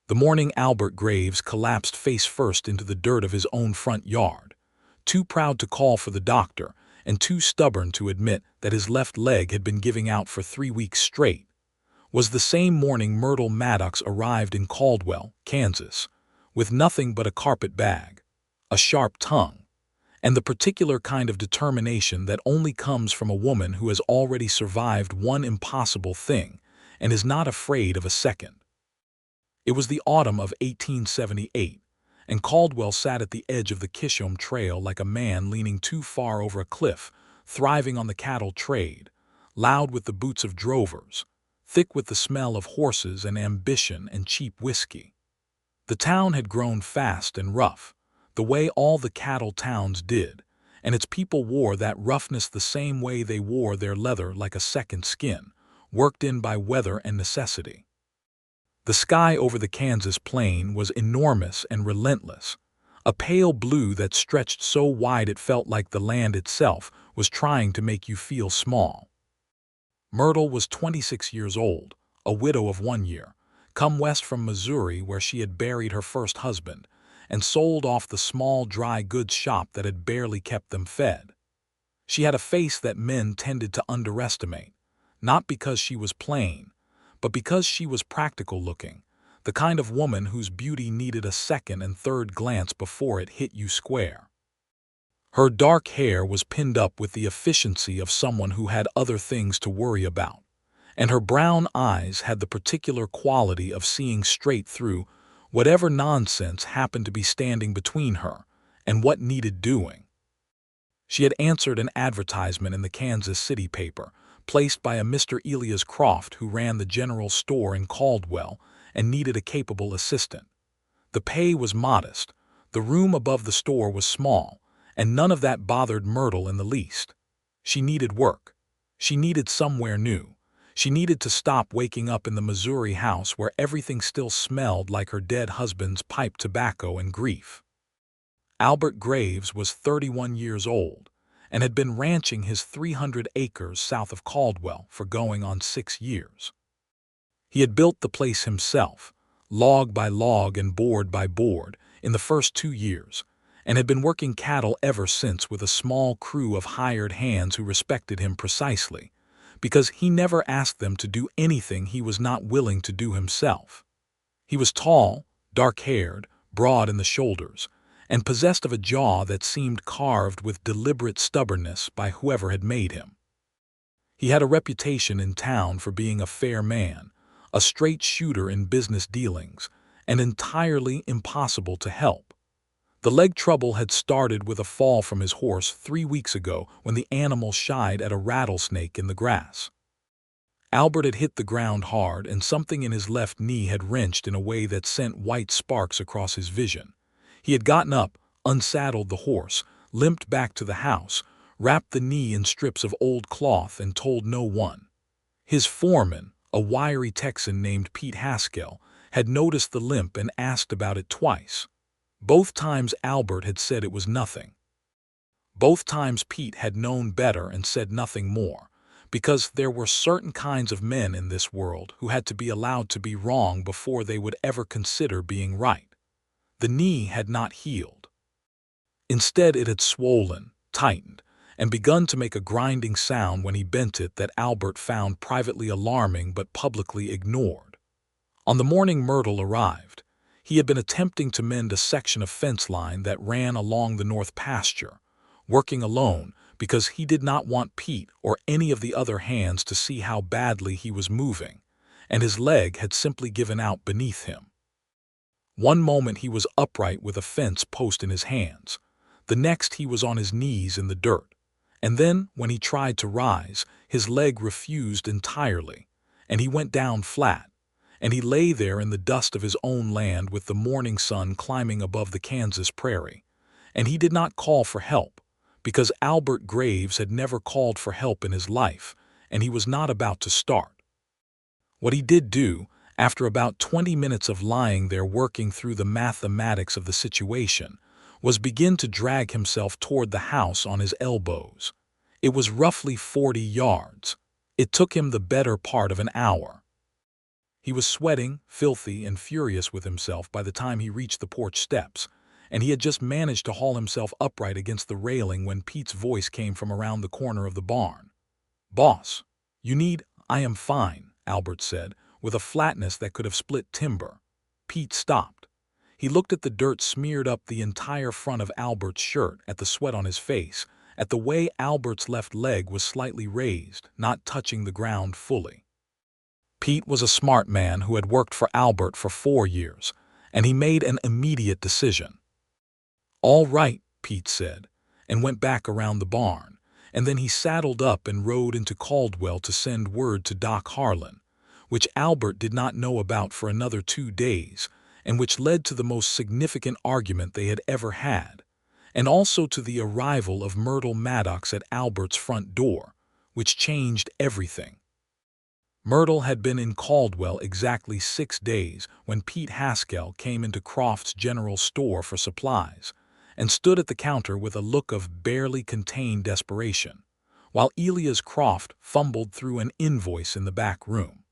The morning Albert Graves collapsed face first into the dirt of his own front yard, too proud to call for the doctor and too stubborn to admit that his left leg had been giving out for 3 weeks straight, was the same morning Myrtle Maddox arrived in Caldwell, Kansas, with nothing but a carpet bag, a sharp tongue, and the particular kind of determination that only comes from a woman who has already survived one impossible thing and is not afraid of a second. It was the autumn of 1878, and Caldwell sat at the edge of the Kishom Trail like a man leaning too far over a cliff, thriving on the cattle trade, loud with the boots of drovers, thick with the smell of horses and ambition and cheap whiskey. The town had grown fast and rough, the way all the cattle towns did, and its people wore that roughness the same way they wore their leather like a second skin, worked in by weather and necessity. The sky over the Kansas plain was enormous and relentless, a pale blue that stretched so wide it felt like the land itself was trying to make you feel small. Myrtle was 26 years old, a widow of 1 year, come west from Missouri where she had buried her first husband, and sold off the small dry goods shop that had barely kept them fed. She had a face that men tended to underestimate, not because she was plain, but because she was practical looking, the kind of woman whose beauty needed a second and third glance before it hit you square. Her dark hair was pinned up with the efficiency of someone who had other things to worry about, and her brown eyes had the particular quality of seeing straight through whatever nonsense happened to be standing between her and what needed doing. She had answered an advertisement in the Kansas City paper, placed by a Mr. Elias Croft who ran the general store in Caldwell and needed a capable assistant. The pay was modest, the room above the store was small, and none of that bothered Myrtle in the least. She needed work. She needed somewhere new. She needed to stop waking up in the Missouri house where everything still smelled like her dead husband's pipe tobacco and grief. Albert Graves was 31 years old and had been ranching his 300 acres south of Caldwell for going on 6 years. He had built the place himself, log by log and board by board, in the first 2 years, and had been working cattle ever since with a small crew of hired hands who respected him precisely, because he never asked them to do anything he was not willing to do himself. He was tall, dark-haired, broad in the shoulders, and possessed of a jaw that seemed carved with deliberate stubbornness by whoever had made him. He had a reputation in town for being a fair man, a straight shooter in business dealings, and entirely impossible to help. The leg trouble had started with a fall from his horse 3 weeks ago when the animal shied at a rattlesnake in the grass. Albert had hit the ground hard, and something in his left knee had wrenched in a way that sent white sparks across his vision. He had gotten up, unsaddled the horse, limped back to the house, wrapped the knee in strips of old cloth and told no one. His foreman, a wiry Texan named Pete Haskell, had noticed the limp and asked about it twice. Both times Albert had said it was nothing. Both times Pete had known better and said nothing more, because there were certain kinds of men in this world who had to be allowed to be wrong before they would ever consider being right. The knee had not healed. Instead, it had swollen, tightened, and begun to make a grinding sound when he bent it that Albert found privately alarming but publicly ignored. On the morning Myrtle arrived, he had been attempting to mend a section of fence line that ran along the north pasture, working alone because he did not want Pete or any of the other hands to see how badly he was moving, and his leg had simply given out beneath him. One moment he was upright with a fence post in his hands, the next he was on his knees in the dirt, and then, when he tried to rise, his leg refused entirely, and he went down flat, and he lay there in the dust of his own land with the morning sun climbing above the Kansas prairie, and he did not call for help, because Albert Graves had never called for help in his life, and he was not about to start. What he did do, after about 20 minutes of lying there working through the mathematics of the situation, was begin to drag himself toward the house on his elbows. It was roughly 40 yards. It took him the better part of an hour. He was sweating, filthy, and furious with himself by the time he reached the porch steps, and he had just managed to haul himself upright against the railing when Pete's voice came from around the corner of the barn. "Boss, you need—" "I am fine," Albert said, with a flatness that could have split timber. Pete stopped. He looked at the dirt smeared up the entire front of Albert's shirt, at the sweat on his face, at the way Albert's left leg was slightly raised, not touching the ground fully. Pete was a smart man who had worked for Albert for 4 years, and he made an immediate decision. "All right," Pete said, and went back around the barn, and then he saddled up and rode into Caldwell to send word to Doc Harlan, which Albert did not know about for another 2 days, and which led to the most significant argument they had ever had, and also to the arrival of Myrtle Maddox at Albert's front door, which changed everything. Myrtle had been in Caldwell exactly 6 days when Pete Haskell came into Croft's general store for supplies and stood at the counter with a look of barely contained desperation, while Elias Croft fumbled through an invoice in the back room.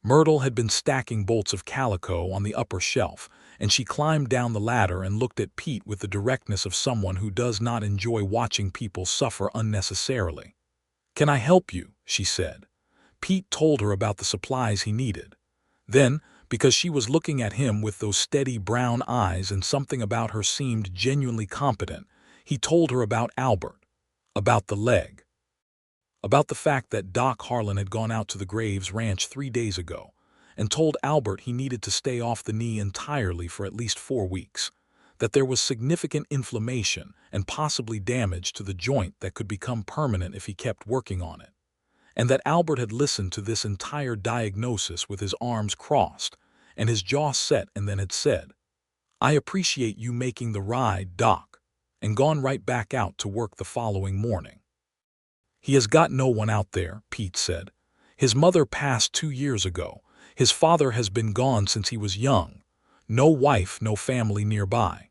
Myrtle had been stacking bolts of calico on the upper shelf, and she climbed down the ladder and looked at Pete with the directness of someone who does not enjoy watching people suffer unnecessarily. "Can I help you?" she said. Pete told her about the supplies he needed. Then, because she was looking at him with those steady brown eyes and something about her seemed genuinely competent, he told her about Albert, about the leg, about the fact that Doc Harlan had gone out to the Graves Ranch 3 days ago and told Albert he needed to stay off the knee entirely for at least 4 weeks, that there was significant inflammation and possibly damage to the joint that could become permanent if he kept working on it, and that Albert had listened to this entire diagnosis with his arms crossed and his jaw set and then had said, "I appreciate you making the ride, Doc," and gone right back out to work the following morning. "He has got no one out there," Pete said. "His mother passed 2 years ago. His father has been gone since he was young. No wife, no family nearby.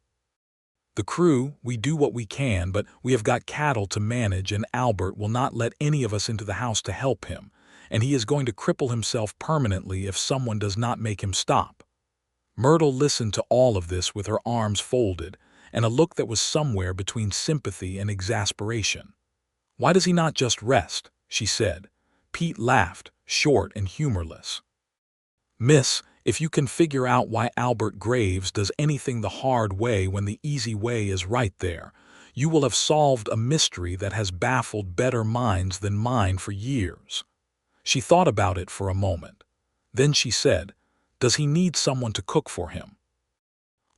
The crew, we do what we can, but we have got cattle to manage, and Albert will not let any of us into the house to help him, and he is going to cripple himself permanently if someone does not make him stop." Myrtle listened to all of this with her arms folded and a look that was somewhere between sympathy and exasperation. "Why does he not just rest?" she said. Pete laughed, short and humorless. "Miss, if you can figure out why Albert Graves does anything the hard way when the easy way is right there, you will have solved a mystery that has baffled better minds than mine for years." She thought about it for a moment. Then she said, "Does he need someone to cook for him?"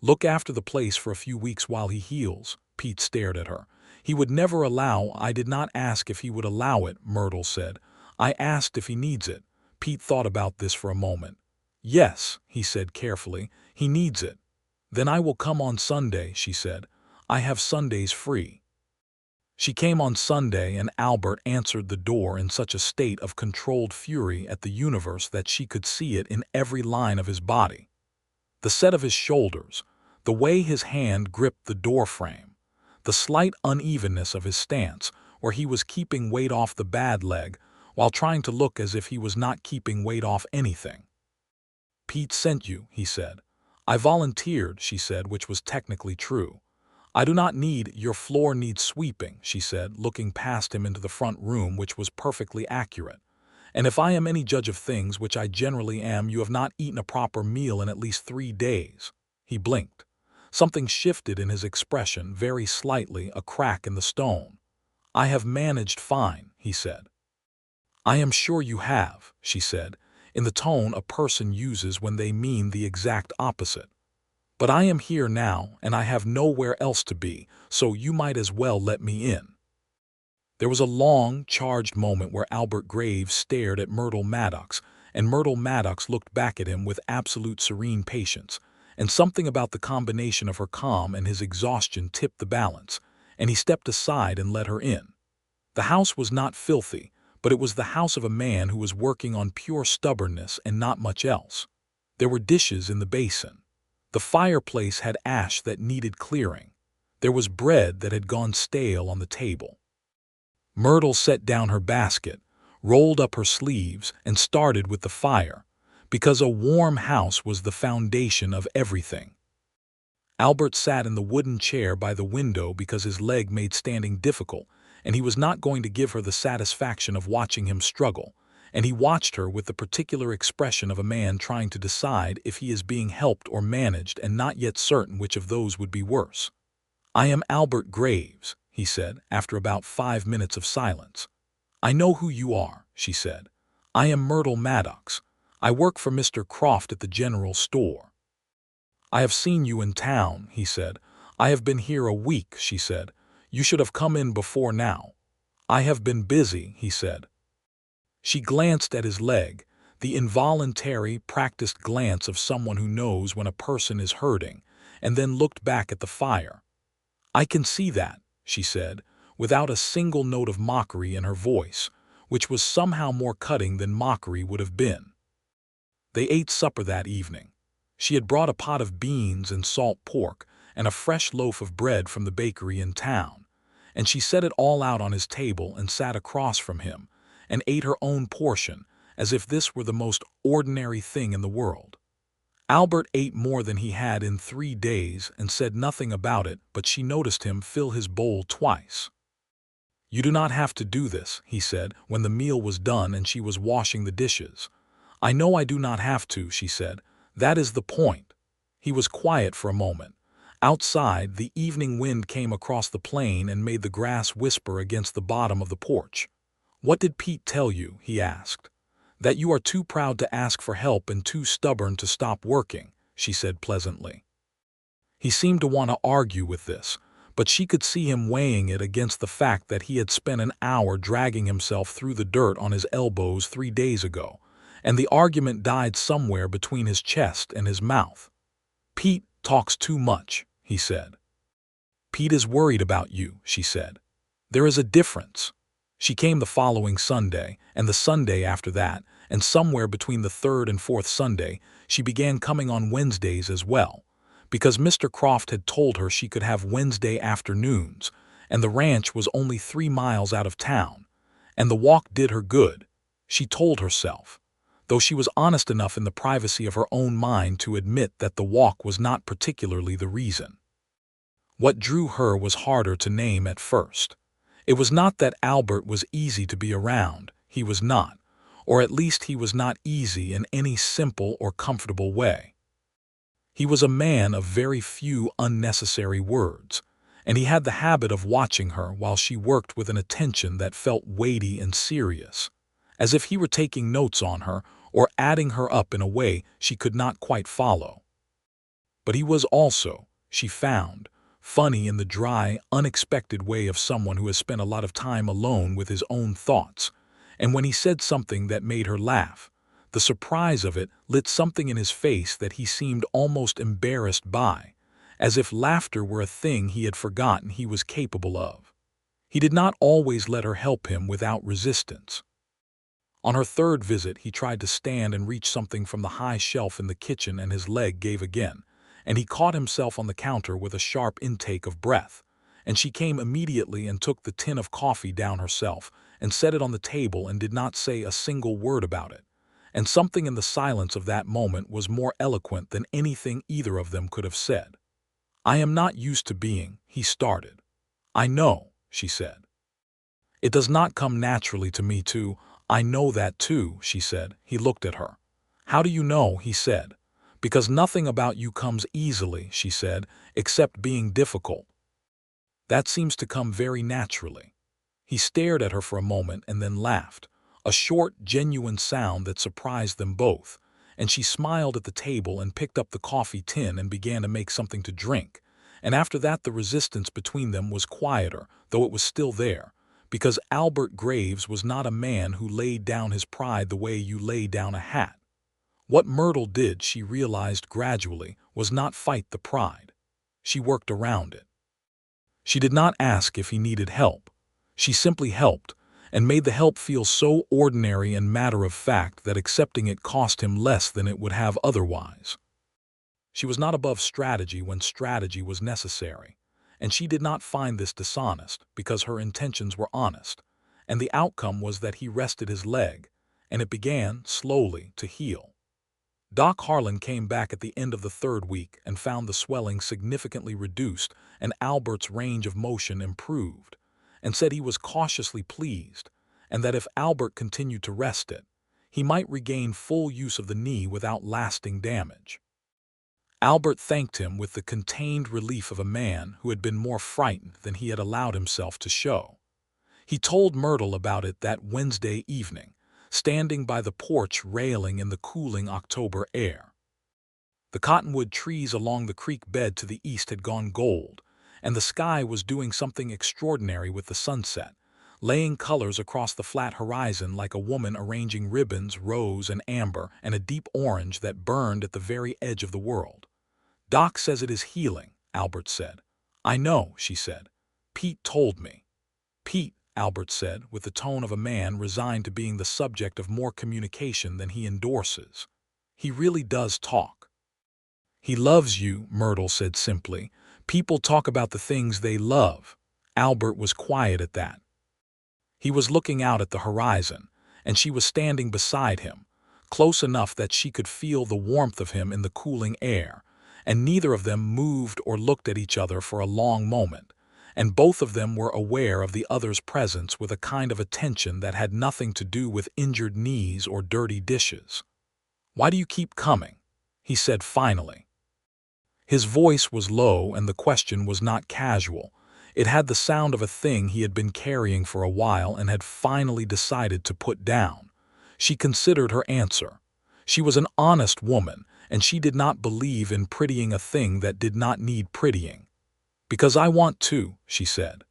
"Look after the place for a few weeks while he heals." Pete stared at her. "He would never allow—" "I did not ask if he would allow it," Myrtle said. "I asked if he needs it." Pete thought about this for a moment. "Yes," he said carefully, "he needs it." "Then I will come on Sunday," she said. "I have Sundays free." She came on Sunday, and Albert answered the door in such a state of controlled fury at the universe that she could see it in every line of his body. The set of his shoulders, the way his hand gripped the door frame, the slight unevenness of his stance, where he was keeping weight off the bad leg while trying to look as if he was not keeping weight off anything. "Pete sent you," he said. "I volunteered," she said, which was technically true. "I do not need— your floor needs sweeping," she said, looking past him into the front room, which was perfectly accurate. "And if I am any judge of things, which I generally am, you have not eaten a proper meal in at least 3 days. He blinked. Something shifted in his expression, very slightly, a crack in the stone. "I have managed fine," he said. "I am sure you have," she said, in the tone a person uses when they mean the exact opposite. "But I am here now, and I have nowhere else to be, so you might as well let me in." There was a long, charged moment where Albert Graves stared at Myrtle Maddox, and Myrtle Maddox looked back at him with absolute serene patience, and something about the combination of her calm and his exhaustion tipped the balance, and he stepped aside and let her in. The house was not filthy, but it was the house of a man who was working on pure stubbornness and not much else. There were dishes in the basin. The fireplace had ash that needed clearing. There was bread that had gone stale on the table. Myrtle set down her basket, rolled up her sleeves, and started with the fire, because a warm house was the foundation of everything. Albert sat in the wooden chair by the window because his leg made standing difficult, and he was not going to give her the satisfaction of watching him struggle, and he watched her with the particular expression of a man trying to decide if he is being helped or managed and not yet certain which of those would be worse. "I am Albert Graves," he said, after about 5 minutes of silence. "I know who you are," she said. "I am Myrtle Maddox. I work for Mr. Croft at the general store." "I have seen you in town," he said. "I have been here a week," she said. "You should have come in before now." "I have been busy," he said. She glanced at his leg, the involuntary, practiced glance of someone who knows when a person is hurting, and then looked back at the fire. "I can see that," she said, without a single note of mockery in her voice, which was somehow more cutting than mockery would have been. They ate supper that evening. She had brought a pot of beans and salt pork and a fresh loaf of bread from the bakery in town, and she set it all out on his table and sat across from him and ate her own portion as if this were the most ordinary thing in the world. Albert ate more than he had in 3 days and said nothing about it, but she noticed him fill his bowl twice. "You do not have to do this," he said, when the meal was done and she was washing the dishes. "I know I do not have to," she said. "That is the point." He was quiet for a moment. Outside, the evening wind came across the plain and made the grass whisper against the bottom of the porch. "What did Pete tell you?" he asked. "That you are too proud to ask for help and too stubborn to stop working," she said pleasantly. He seemed to want to argue with this, but she could see him weighing it against the fact that he had spent an hour dragging himself through the dirt on his elbows 3 days ago, and the argument died somewhere between his chest and his mouth. "Pete talks too much," he said. "Pete is worried about you," she said. "There is a difference." She came the following Sunday, and the Sunday after that, and somewhere between the 3rd and 4th Sunday, she began coming on Wednesdays as well, because Mr. Croft had told her she could have Wednesday afternoons, and the ranch was only 3 miles out of town, and the walk did her good, she told herself, though she was honest enough in the privacy of her own mind to admit that the walk was not particularly the reason. What drew her was harder to name at first. It was not that Albert was easy to be around, he was not, or at least he was not easy in any simple or comfortable way. He was a man of very few unnecessary words, and he had the habit of watching her while she worked with an attention that felt weighty and serious, as if he were taking notes on her or adding her up in a way she could not quite follow. But he was also, she found, funny in the dry, unexpected way of someone who has spent a lot of time alone with his own thoughts, and when he said something that made her laugh, the surprise of it lit something in his face that he seemed almost embarrassed by, as if laughter were a thing he had forgotten he was capable of. He did not always let her help him without resistance. On her 3rd visit, he tried to stand and reach something from the high shelf in the kitchen, and his leg gave again, and he caught himself on the counter with a sharp intake of breath, and she came immediately and took the tin of coffee down herself and set it on the table and did not say a single word about it, and something in the silence of that moment was more eloquent than anything either of them could have said. "I am not used to being," he started. "I know," she said. "It does not come naturally to me to—" "I know that too," she said. He looked at her. "How do you know?" he said. "Because nothing about you comes easily," she said, "except being difficult. That seems to come very naturally." He stared at her for a moment and then laughed, a short, genuine sound that surprised them both, and she smiled at the table and picked up the coffee tin and began to make something to drink, and after that the resistance between them was quieter, though it was still there, because Albert Graves was not a man who laid down his pride the way you lay down a hat. What Myrtle did, she realized gradually, was not fight the pride. She worked around it. She did not ask if he needed help. She simply helped, and made the help feel so ordinary and matter-of-fact that accepting it cost him less than it would have otherwise. She was not above strategy when strategy was necessary, and she did not find this dishonest because her intentions were honest, and the outcome was that he rested his leg, and it began, slowly, to heal. Doc Harlan came back at the end of the third week and found the swelling significantly reduced and Albert's range of motion improved, and said he was cautiously pleased, and that if Albert continued to rest it, he might regain full use of the knee without lasting damage. Albert thanked him with the contained relief of a man who had been more frightened than he had allowed himself to show. He told Myrtle about it that Wednesday evening, standing by the porch railing in the cooling October air. The cottonwood trees along the creek bed to the east had gone gold, and the sky was doing something extraordinary with the sunset, laying colors across the flat horizon like a woman arranging ribbons, rose and amber, and a deep orange that burned at the very edge of the world. "Doc says it is healing," Albert said. "I know," she said. "Pete told me." "Pete," Albert said, with the tone of a man resigned to being the subject of more communication than he endorses. "He really does talk." "He loves you," Myrtle said simply. "People talk about the things they love." Albert was quiet at that. He was looking out at the horizon, and she was standing beside him, close enough that she could feel the warmth of him in the cooling air, and neither of them moved or looked at each other for a long moment, and both of them were aware of the other's presence with a kind of attention that had nothing to do with injured knees or dirty dishes. "Why do you keep coming?" he said finally. His voice was low and the question was not casual. It had the sound of a thing he had been carrying for a while and had finally decided to put down. She considered her answer. She was an honest woman, and she did not believe in prettying a thing that did not need prettying. "Because I want to," she said.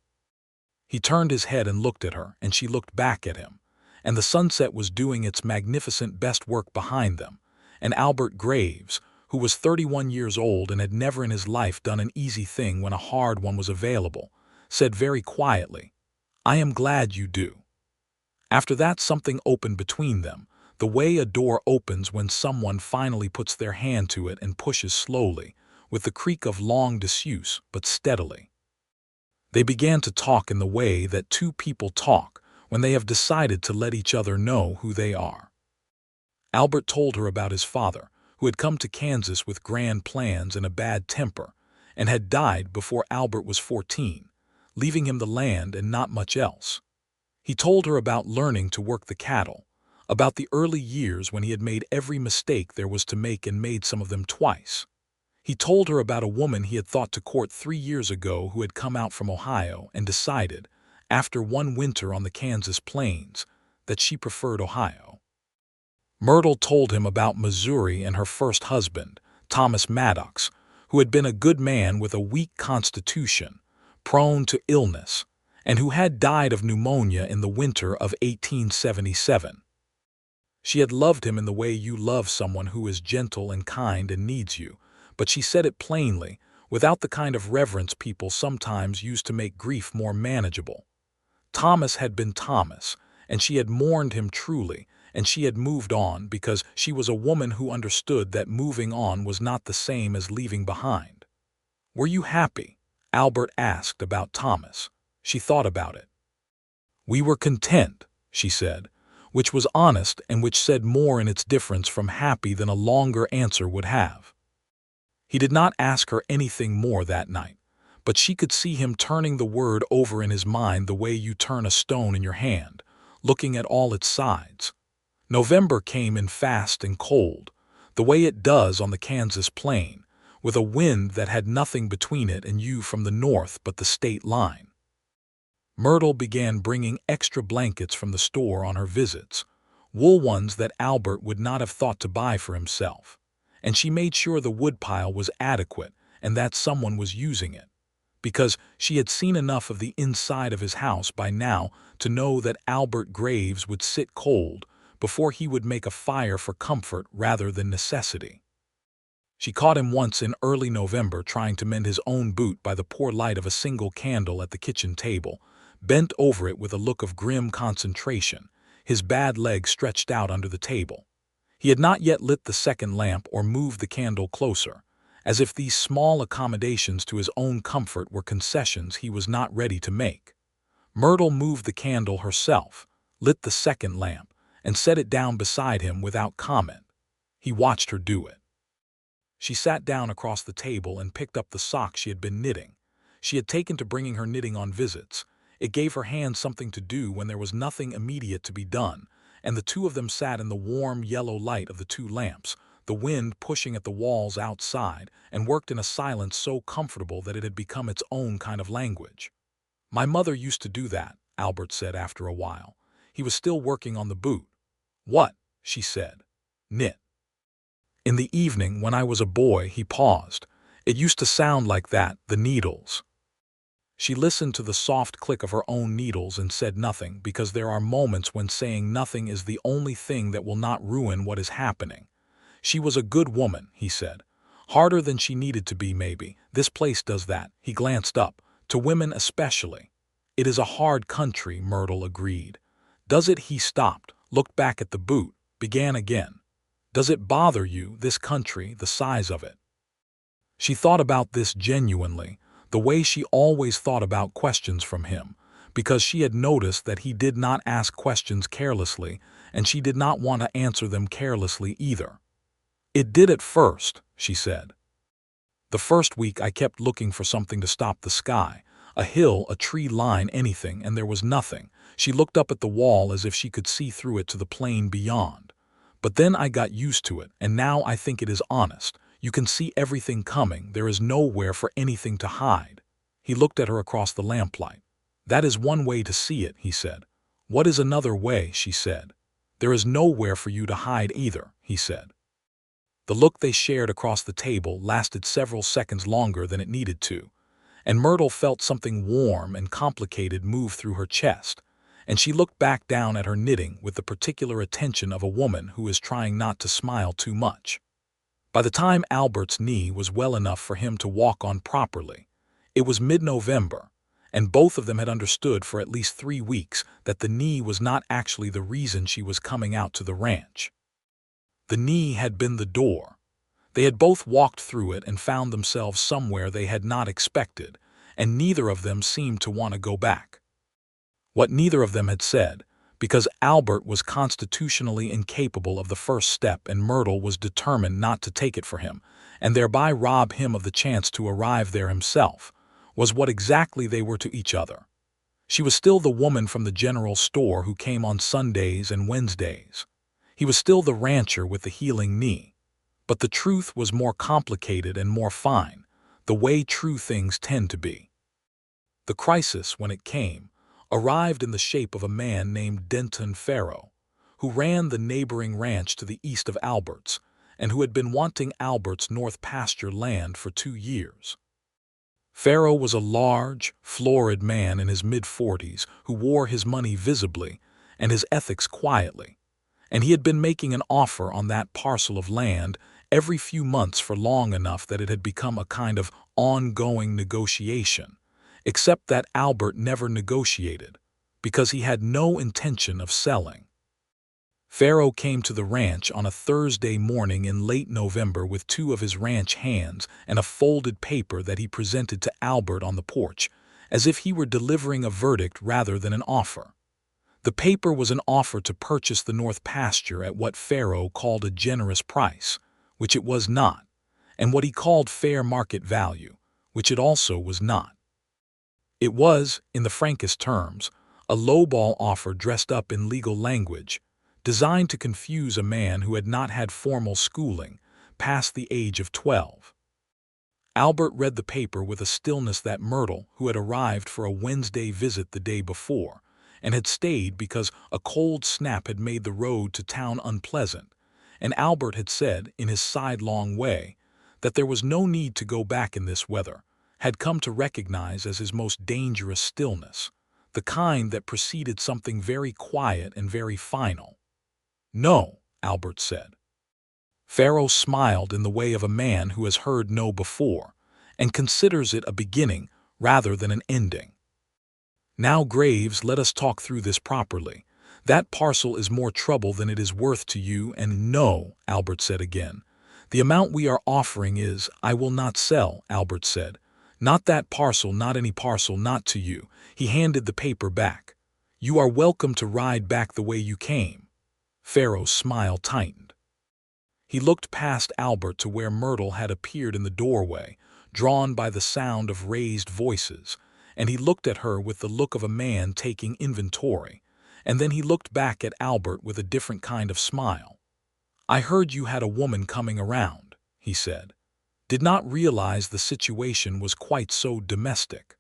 He turned his head and looked at her, and she looked back at him, and the sunset was doing its magnificent best work behind them, and Albert Graves, who was 31 years old and had never in his life done an easy thing when a hard one was available, said very quietly, "I am glad you do." After that something opened between them, the way a door opens when someone finally puts their hand to it and pushes slowly, with the creak of long disuse, but steadily. They began to talk in the way that two people talk when they have decided to let each other know who they are. Albert told her about his father, who had come to Kansas with grand plans and a bad temper, and had died before Albert was 14, leaving him the land and not much else. He told her about learning to work the cattle, about the early years when he had made every mistake there was to make and made some of them twice. He told her about a woman he had thought to court 3 years ago who had come out from Ohio and decided, after one winter on the Kansas plains, that she preferred Ohio. Myrtle told him about Missouri and her first husband, Thomas Maddox, who had been a good man with a weak constitution, prone to illness, and who had died of pneumonia in the winter of 1877. She had loved him in the way you love someone who is gentle and kind and needs you, but she said it plainly, without the kind of reverence people sometimes use to make grief more manageable. Thomas had been Thomas, and she had mourned him truly, and she had moved on because she was a woman who understood that moving on was not the same as leaving behind. "Were you happy?" Albert asked about Thomas. She thought about it. "We were content," she said, which was honest and which said more in its difference from happy than a longer answer would have. He did not ask her anything more that night, but she could see him turning the word over in his mind the way you turn a stone in your hand, looking at all its sides. November came in fast and cold, the way it does on the Kansas plain, with a wind that had nothing between it and you from the north but the state line. Myrtle began bringing extra blankets from the store on her visits, wool ones that Albert would not have thought to buy for himself, and she made sure the woodpile was adequate and that someone was using it, because she had seen enough of the inside of his house by now to know that Albert Graves would sit cold before he would make a fire for comfort rather than necessity. She caught him once in early November trying to mend his own boot by the poor light of a single candle at the kitchen table, bent over it with a look of grim concentration, his bad leg stretched out under the table. He had not yet lit the second lamp or moved the candle closer, as if these small accommodations to his own comfort were concessions he was not ready to make. Myrtle moved the candle herself, lit the second lamp, and set it down beside him without comment. He watched her do it. She sat down across the table and picked up the sock she had been knitting. She had taken to bringing her knitting on visits. It gave her hands something to do when there was nothing immediate to be done, and the two of them sat in the warm yellow light of the two lamps, the wind pushing at the walls outside, and worked in a silence so comfortable that it had become its own kind of language. "My mother used to do that," Albert said after a while. He was still working on the boot. "What?" she said. "Knit." "In the evening, when I was a boy," he paused. "It used to sound like that, the needles." She listened to the soft click of her own needles and said nothing, because there are moments when saying nothing is the only thing that will not ruin what is happening. "She was a good woman," he said. "Harder than she needed to be, maybe. This place does that." He glanced up. "To women especially." "It is a hard country," Myrtle agreed. "Does it?" He stopped, looked back at the boot, began again. "Does it bother you, this country, the size of it?" She thought about this genuinely, the way she always thought about questions from him, because she had noticed that he did not ask questions carelessly, and she did not want to answer them carelessly either. "It did at first," she said. "The first week I kept looking for something to stop the sky, a hill, a tree line, anything, and there was nothing." She looked up at the wall as if she could see through it to the plain beyond. "But then I got used to it, and now I think it is honest. You can see everything coming, there is nowhere for anything to hide." He looked at her across the lamplight. "That is one way to see it," he said. "What is another way?" she said. "There is nowhere for you to hide either," he said. The look they shared across the table lasted several seconds longer than it needed to, and Myrtle felt something warm and complicated move through her chest, and she looked back down at her knitting with the particular attention of a woman who is trying not to smile too much. By the time Albert's knee was well enough for him to walk on properly, it was mid-November, and both of them had understood for at least 3 weeks that the knee was not actually the reason she was coming out to the ranch. The knee had been the door. They had both walked through it and found themselves somewhere they had not expected, and neither of them seemed to want to go back. What neither of them had said, because Albert was constitutionally incapable of the first step and Myrtle was determined not to take it for him, and thereby rob him of the chance to arrive there himself, was what exactly they were to each other. She was still the woman from the general store who came on Sundays and Wednesdays. He was still the rancher with the healing knee. But the truth was more complicated and more fine, the way true things tend to be. The crisis, when it came, arrived in the shape of a man named Denton Farrow, who ran the neighboring ranch to the east of Albert's, and who had been wanting Albert's north pasture land for 2 years. Farrow was a large, florid man in his mid-40s who wore his money visibly and his ethics quietly, and he had been making an offer on that parcel of land every few months for long enough that it had become a kind of ongoing negotiation, except that Albert never negotiated, because he had no intention of selling. Farrow came to the ranch on a Thursday morning in late November with 2 of his ranch hands and a folded paper that he presented to Albert on the porch, as if he were delivering a verdict rather than an offer. The paper was an offer to purchase the north pasture at what Farrow called a generous price, which it was not, and what he called fair market value, which it also was not. It was, in the frankest terms, a lowball offer dressed up in legal language, designed to confuse a man who had not had formal schooling, past the age of 12. Albert read the paper with a stillness that Myrtle, who had arrived for a Wednesday visit the day before, and had stayed because a cold snap had made the road to town unpleasant, and Albert had said, in his sidelong way, that there was no need to go back in this weather, had come to recognize as his most dangerous stillness, the kind that preceded something very quiet and very final. "No," Albert said. Farrow smiled in the way of a man who has heard no before, and considers it a beginning rather than an ending. "Now, Graves, let us talk through this properly. That parcel is more trouble than it is worth to you, and no," Albert said again. "The amount we are offering is, I will not sell," Albert said. "Not that parcel, not any parcel, not to you." He handed the paper back. "You are welcome to ride back the way you came." Farrow's smile tightened. He looked past Albert to where Myrtle had appeared in the doorway, drawn by the sound of raised voices, and he looked at her with the look of a man taking inventory, and then he looked back at Albert with a different kind of smile. "I heard you had a woman coming around," he said. "Did not realize the situation was quite so domestic."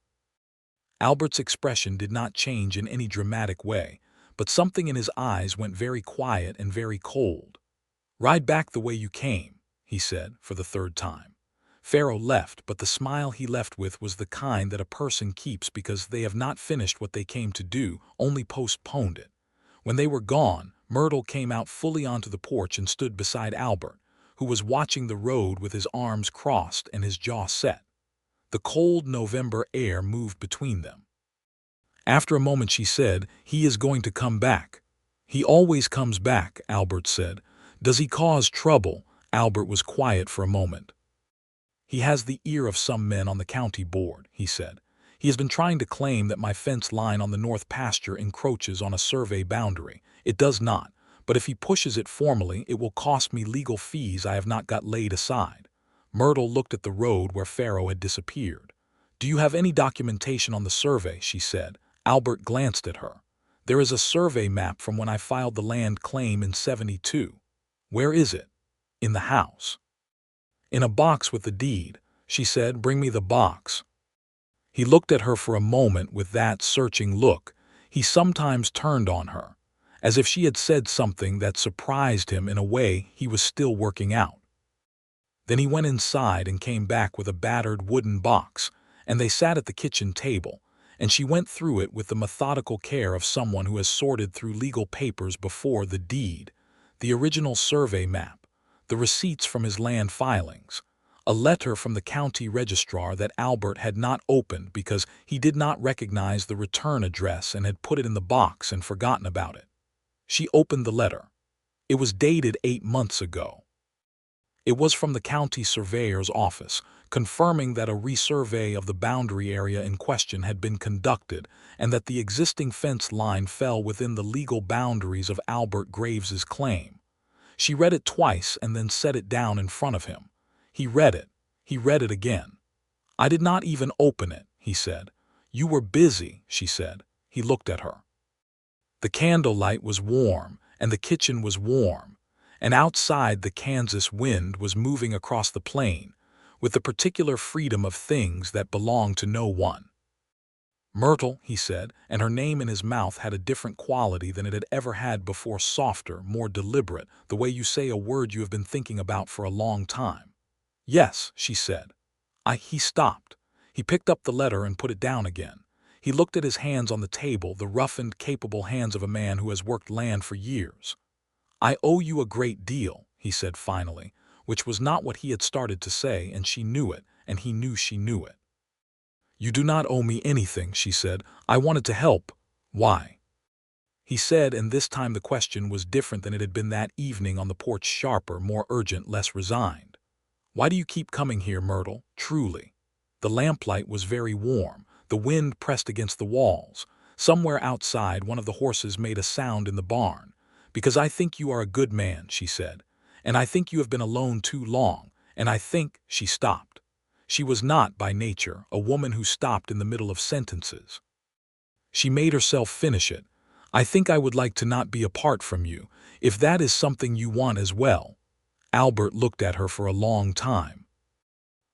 Albert's expression did not change in any dramatic way, but something in his eyes went very quiet and very cold. "Ride back the way you came," he said for the third time. Pharaoh left, but the smile he left with was the kind that a person keeps because they have not finished what they came to do, only postponed it. When they were gone, Myrtle came out fully onto the porch and stood beside Albert, who was watching the road with his arms crossed and his jaw set. The cold November air moved between them. After a moment she said, "He is going to come back." "He always comes back," Albert said. "Does he cause trouble?" Albert was quiet for a moment. "He has the ear of some men on the county board," he said. "He has been trying to claim that my fence line on the north pasture encroaches on a survey boundary. It does not, but if he pushes it formally, it will cost me legal fees I have not got laid aside." Myrtle looked at the road where Pharaoh had disappeared. "Do you have any documentation on the survey?" she said. Albert glanced at her. "There is a survey map from when I filed the land claim in '72. "Where is it?" "In the house." "In a box with the deed," she said. "Bring me the box." He looked at her for a moment with that searching look he sometimes turned on her, as if she had said something that surprised him in a way he was still working out. Then he went inside and came back with a battered wooden box, and they sat at the kitchen table, and she went through it with the methodical care of someone who has sorted through legal papers before: the deed, the original survey map, the receipts from his land filings, a letter from the county registrar that Albert had not opened because he did not recognize the return address and had put it in the box and forgotten about it. She opened the letter. It was dated 8 months ago. It was from the county surveyor's office, confirming that a resurvey of the boundary area in question had been conducted and that the existing fence line fell within the legal boundaries of Albert Graves's claim. She read it twice and then set it down in front of him. He read it. He read it again. "I did not even open it," he said. "You were busy," she said. He looked at her. The candlelight was warm, and the kitchen was warm, and outside the Kansas wind was moving across the plain, with the particular freedom of things that belong to no one. "Myrtle," he said, and her name in his mouth had a different quality than it had ever had before, softer, more deliberate, the way you say a word you have been thinking about for a long time. "Yes," she said. He stopped. He picked up the letter and put it down again. He looked at his hands on the table, the roughened, capable hands of a man who has worked land for years. "I owe you a great deal," he said finally, which was not what he had started to say, and she knew it, and he knew she knew it. "You do not owe me anything," she said. "I wanted to help." "Why?" he said, and this time the question was different than it had been that evening on the porch, sharper, more urgent, less resigned. "Why do you keep coming here, Myrtle, truly?" The lamplight was very warm. The wind pressed against the walls. Somewhere outside, one of the horses made a sound in the barn. "Because I think you are a good man," she said, "and I think you have been alone too long, and I think—" She stopped. She was not, by nature, a woman who stopped in the middle of sentences. She made herself finish it. "I think I would like to not be apart from you, if that is something you want as well." Albert looked at her for a long time.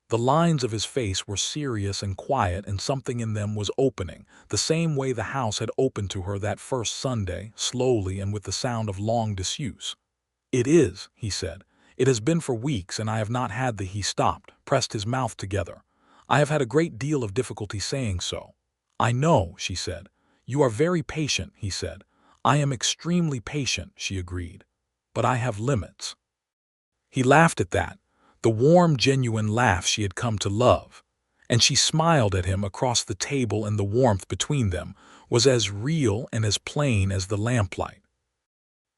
The lines of his face were serious and quiet, and something in them was opening, the same way the house had opened to her that first Sunday, slowly and with the sound of long disuse. "It is," he said. "It has been for weeks, and I have not had the—" He stopped, pressed his mouth together. "I have had a great deal of difficulty saying so." "I know," she said. "You are very patient," he said. "I am extremely patient," she agreed. "But I have limits." He laughed at that, the warm, genuine laugh she had come to love, and she smiled at him across the table, and the warmth between them was as real and as plain as the lamplight.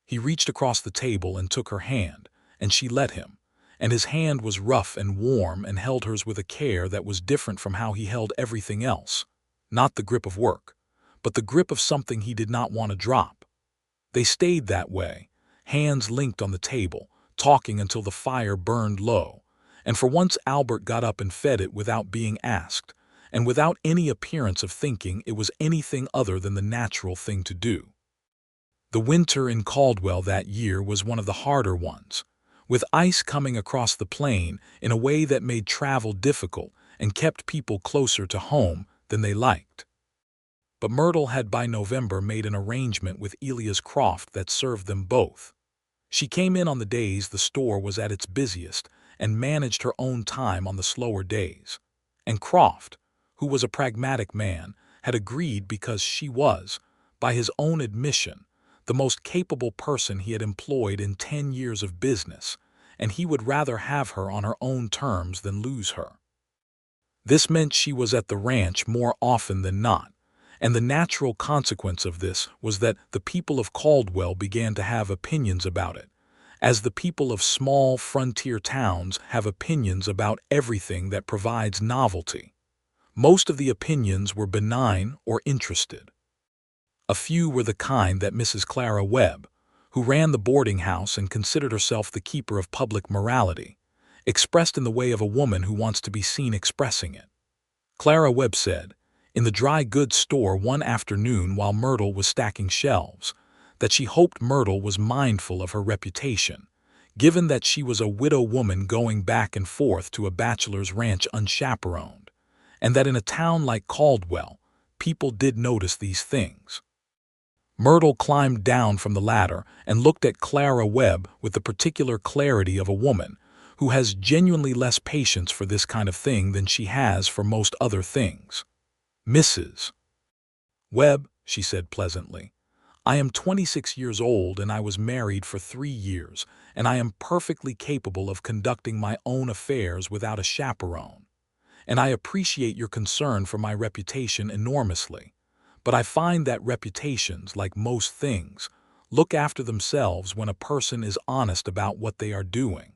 He reached across the table and took her hand, and she let him, and his hand was rough and warm and held hers with a care that was different from how he held everything else, not the grip of work, but the grip of something he did not want to drop. They stayed that way, hands linked on the table, talking until the fire burned low, and for once Albert got up and fed it without being asked, and without any appearance of thinking it was anything other than the natural thing to do. The winter in Caldwell that year was one of the harder ones, with ice coming across the plain in a way that made travel difficult and kept people closer to home than they liked. But Myrtle had by November made an arrangement with Elias Croft that served them both. She came in on the days the store was at its busiest and managed her own time on the slower days. And Croft, who was a pragmatic man, had agreed because she was, by his own admission, the most capable person he had employed in 10 years of business, and he would rather have her on her own terms than lose her. This meant she was at the ranch more often than not, and the natural consequence of this was that the people of Caldwell began to have opinions about it, as the people of small frontier towns have opinions about everything that provides novelty. Most of the opinions were benign or interested. A few were the kind that Mrs. Clara Webb, who ran the boarding house and considered herself the keeper of public morality, expressed in the way of a woman who wants to be seen expressing it. Clara Webb said, in the dry goods store one afternoon while Myrtle was stacking shelves, that she hoped Myrtle was mindful of her reputation, given that she was a widow woman going back and forth to a bachelor's ranch unchaperoned, and that in a town like Caldwell, people did notice these things. Myrtle climbed down from the ladder and looked at Clara Webb with the particular clarity of a woman who has genuinely less patience for this kind of thing than she has for most other things. Mrs. Webb, she said pleasantly, I am 26 years old and I was married for 3 years, and I am perfectly capable of conducting my own affairs without a chaperone. And I appreciate your concern for my reputation enormously. But I find that reputations, like most things, look after themselves when a person is honest about what they are doing.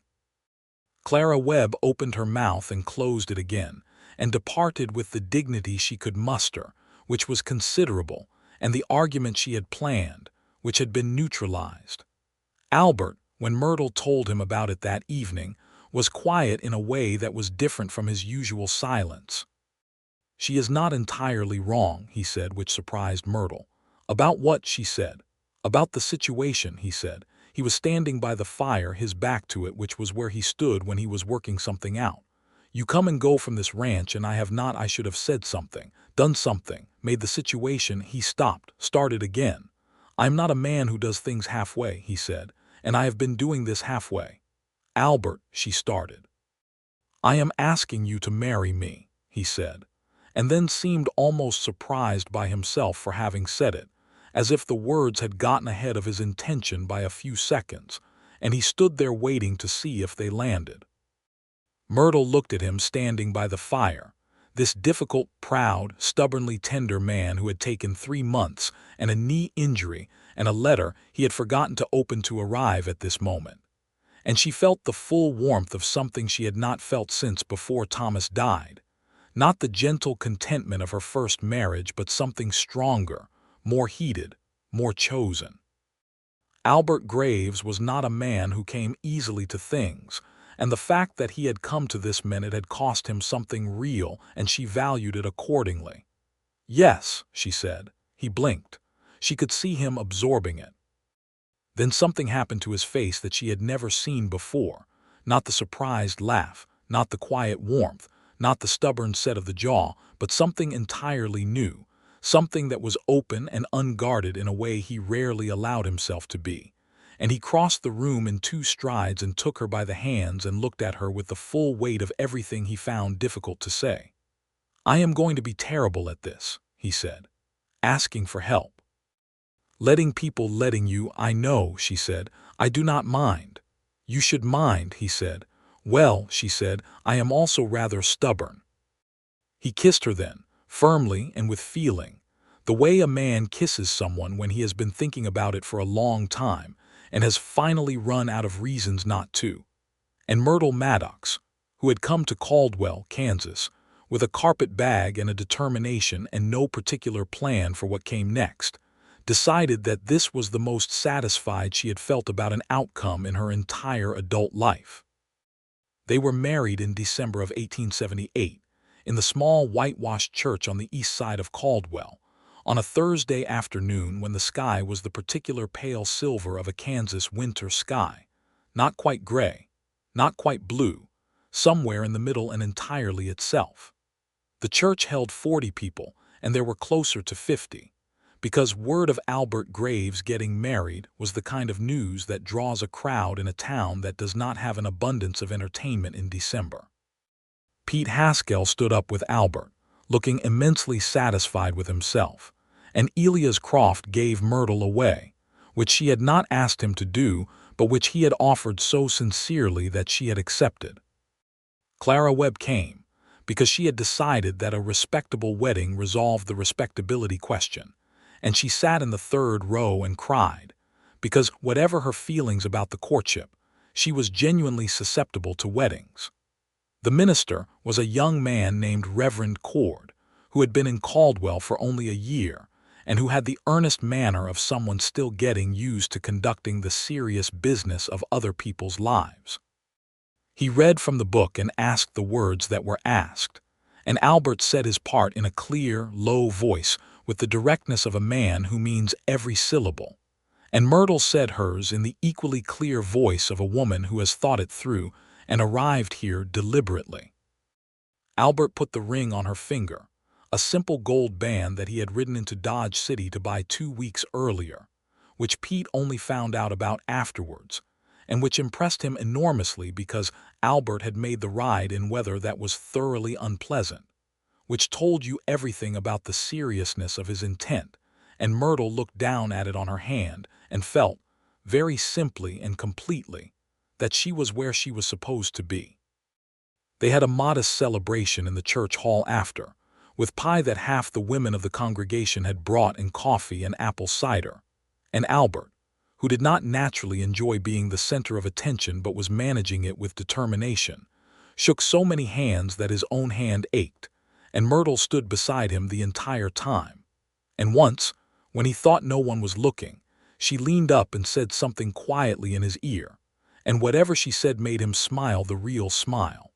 Clara Webb opened her mouth and closed it again, and departed with the dignity she could muster, which was considerable, and the argument she had planned, which had been neutralized. Albert, when Myrtle told him about it that evening, was quiet in a way that was different from his usual silence. She is not entirely wrong, he said, which surprised Myrtle. About what, she said. About the situation, he said. He was standing by the fire, his back to it, which was where he stood when he was working something out. You come and go from this ranch, and I should have said something, done something, made the situation. He stopped, started again. I'm not a man who does things halfway, he said, and I have been doing this halfway. Albert, she started. I am asking you to marry me, he said, and then seemed almost surprised by himself for having said it, as if the words had gotten ahead of his intention by a few seconds, and he stood there waiting to see if they landed. Myrtle looked at him standing by the fire, this difficult, proud, stubbornly tender man who had taken 3 months and a knee injury and a letter he had forgotten to open to arrive at this moment. And she felt the full warmth of something she had not felt since before Thomas died. Not the gentle contentment of her first marriage, but something stronger, more heated, more chosen. Albert Graves was not a man who came easily to things, and the fact that he had come to this minute had cost him something real, and she valued it accordingly. Yes, she said. He blinked. She could see him absorbing it. Then something happened to his face that she had never seen before, not the surprised laugh, not the quiet warmth, not the stubborn set of the jaw, but something entirely new, something that was open and unguarded in a way he rarely allowed himself to be. And he crossed the room in 2 strides and took her by the hands and looked at her with the full weight of everything he found difficult to say. I am going to be terrible at this, he said, asking for help. Letting people letting you, I know, she said. I do not mind. You should mind, he said. Well, she said, I am also rather stubborn. He kissed her then, firmly and with feeling, the way a man kisses someone when he has been thinking about it for a long time and has finally run out of reasons not to. And Myrtle Maddox, who had come to Caldwell, Kansas, with a carpet bag and a determination and no particular plan for what came next, decided that this was the most satisfied she had felt about an outcome in her entire adult life. They were married in December of 1878 in the small whitewashed church on the east side of Caldwell, on a Thursday afternoon when the sky was the particular pale silver of a Kansas winter sky, not quite gray, not quite blue, somewhere in the middle and entirely itself. The church held 40 people, and there were closer to 50, because word of Albert Graves getting married was the kind of news that draws a crowd in a town that does not have an abundance of entertainment in December. Pete Haskell stood up with Albert, looking immensely satisfied with himself, and Elias Croft gave Myrtle away, which she had not asked him to do, but which he had offered so sincerely that she had accepted. Clara Webb came, because she had decided that a respectable wedding resolved the respectability question, and she sat in the third row and cried, because whatever her feelings about the courtship, she was genuinely susceptible to weddings. The minister was a young man named Reverend Cord, who had been in Caldwell for only a year, and who had the earnest manner of someone still getting used to conducting the serious business of other people's lives. He read from the book and asked the words that were asked, and Albert said his part in a clear, low voice with the directness of a man who means every syllable, and Myrtle said hers in the equally clear voice of a woman who has thought it through and arrived here deliberately. Albert put the ring on her finger, a simple gold band that he had ridden into Dodge City to buy 2 weeks earlier, which Pete only found out about afterwards, and which impressed him enormously because Albert had made the ride in weather that was thoroughly unpleasant, which told you everything about the seriousness of his intent, and Myrtle looked down at it on her hand and felt, very simply and completely, that she was where she was supposed to be. They had a modest celebration in the church hall after, with pie that half the women of the congregation had brought and coffee and apple cider, and Albert, who did not naturally enjoy being the center of attention but was managing it with determination, shook so many hands that his own hand ached, and Myrtle stood beside him the entire time. And once, when he thought no one was looking, she leaned up and said something quietly in his ear, and whatever she said made him smile the real smile.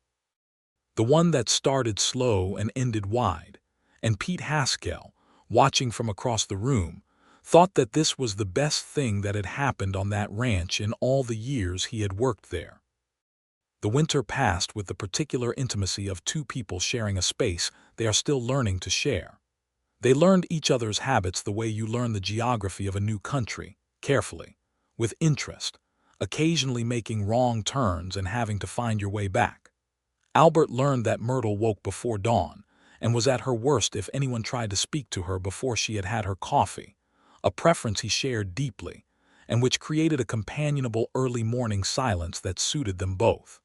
The one that started slow and ended wide, and Pete Haskell, watching from across the room, thought that this was the best thing that had happened on that ranch in all the years he had worked there. The winter passed with the particular intimacy of two people sharing a space they are still learning to share. They learned each other's habits the way you learn the geography of a new country, carefully, with interest, occasionally making wrong turns and having to find your way back. Albert learned that Myrtle woke before dawn and was at her worst if anyone tried to speak to her before she had had her coffee, a preference he shared deeply, and which created a companionable early morning silence that suited them both.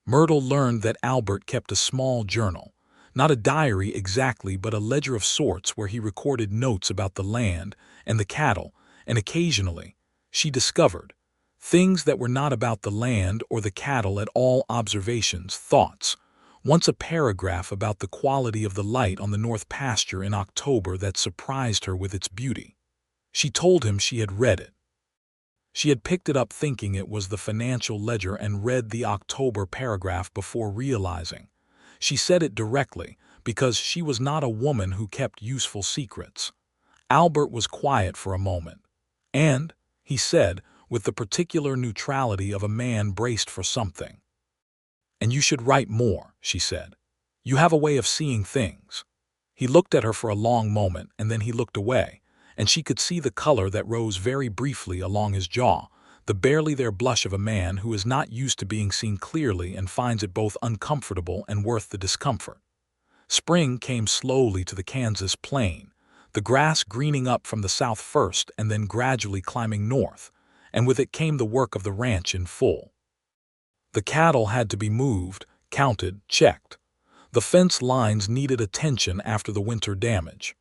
Myrtle learned that Albert kept a small journal, not a diary exactly but a ledger of sorts where he recorded notes about the land and the cattle, and occasionally, she discovered, things that were not about the land or the cattle at all, observations, thoughts, once a paragraph about the quality of the light on the north pasture in October that surprised her with its beauty. She told him she had read it. She had picked it up thinking it was the financial ledger and read the October paragraph before realizing. She said it directly because she was not a woman who kept useful secrets. Albert was quiet for a moment, and, he said, with the particular neutrality of a man braced for something. "And you should write more," she said. "You have a way of seeing things." He looked at her for a long moment, and then he looked away, and she could see the color that rose very briefly along his jaw, the barely there blush of a man who is not used to being seen clearly and finds it both uncomfortable and worth the discomfort. Spring came slowly to the Kansas plain, the grass greening up from the south first and then gradually climbing north, and with it came the work of the ranch in full. The cattle had to be moved, counted, checked. The fence lines needed attention after the winter damage.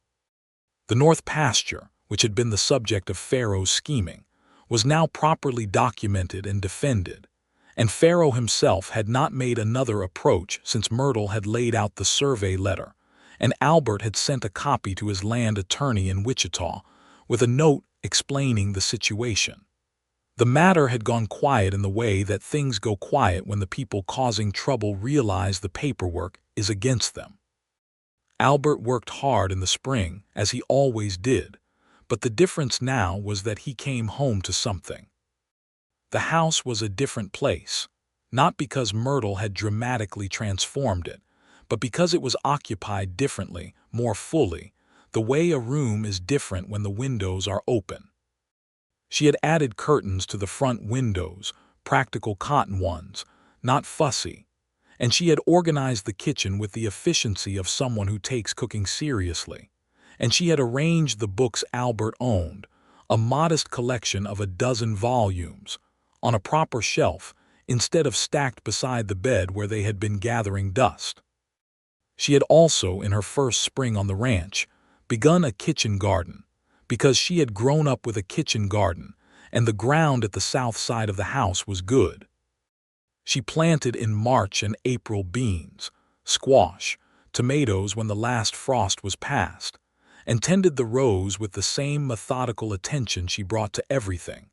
The north pasture, which had been the subject of Pharaoh's scheming, was now properly documented and defended, and Pharaoh himself had not made another approach since Myrtle had laid out the survey letter, and Albert had sent a copy to his land attorney in Wichita, with a note explaining the situation. The matter had gone quiet in the way that things go quiet when the people causing trouble realize the paperwork is against them. Albert worked hard in the spring, as he always did, but the difference now was that he came home to something. The house was a different place, not because Myrtle had dramatically transformed it, but because it was occupied differently, more fully, the way a room is different when the windows are open. She had added curtains to the front windows, practical cotton ones, not fussy, and she had organized the kitchen with the efficiency of someone who takes cooking seriously. And she had arranged the books Albert owned, a modest collection of 12 volumes, on a proper shelf instead of stacked beside the bed where they had been gathering dust. She had also, in her first spring on the ranch, begun a kitchen garden, because she had grown up with a kitchen garden, and the ground at the south side of the house was good. She planted in March and April beans, squash, tomatoes when the last frost was past, and tended the rows with the same methodical attention she brought to everything.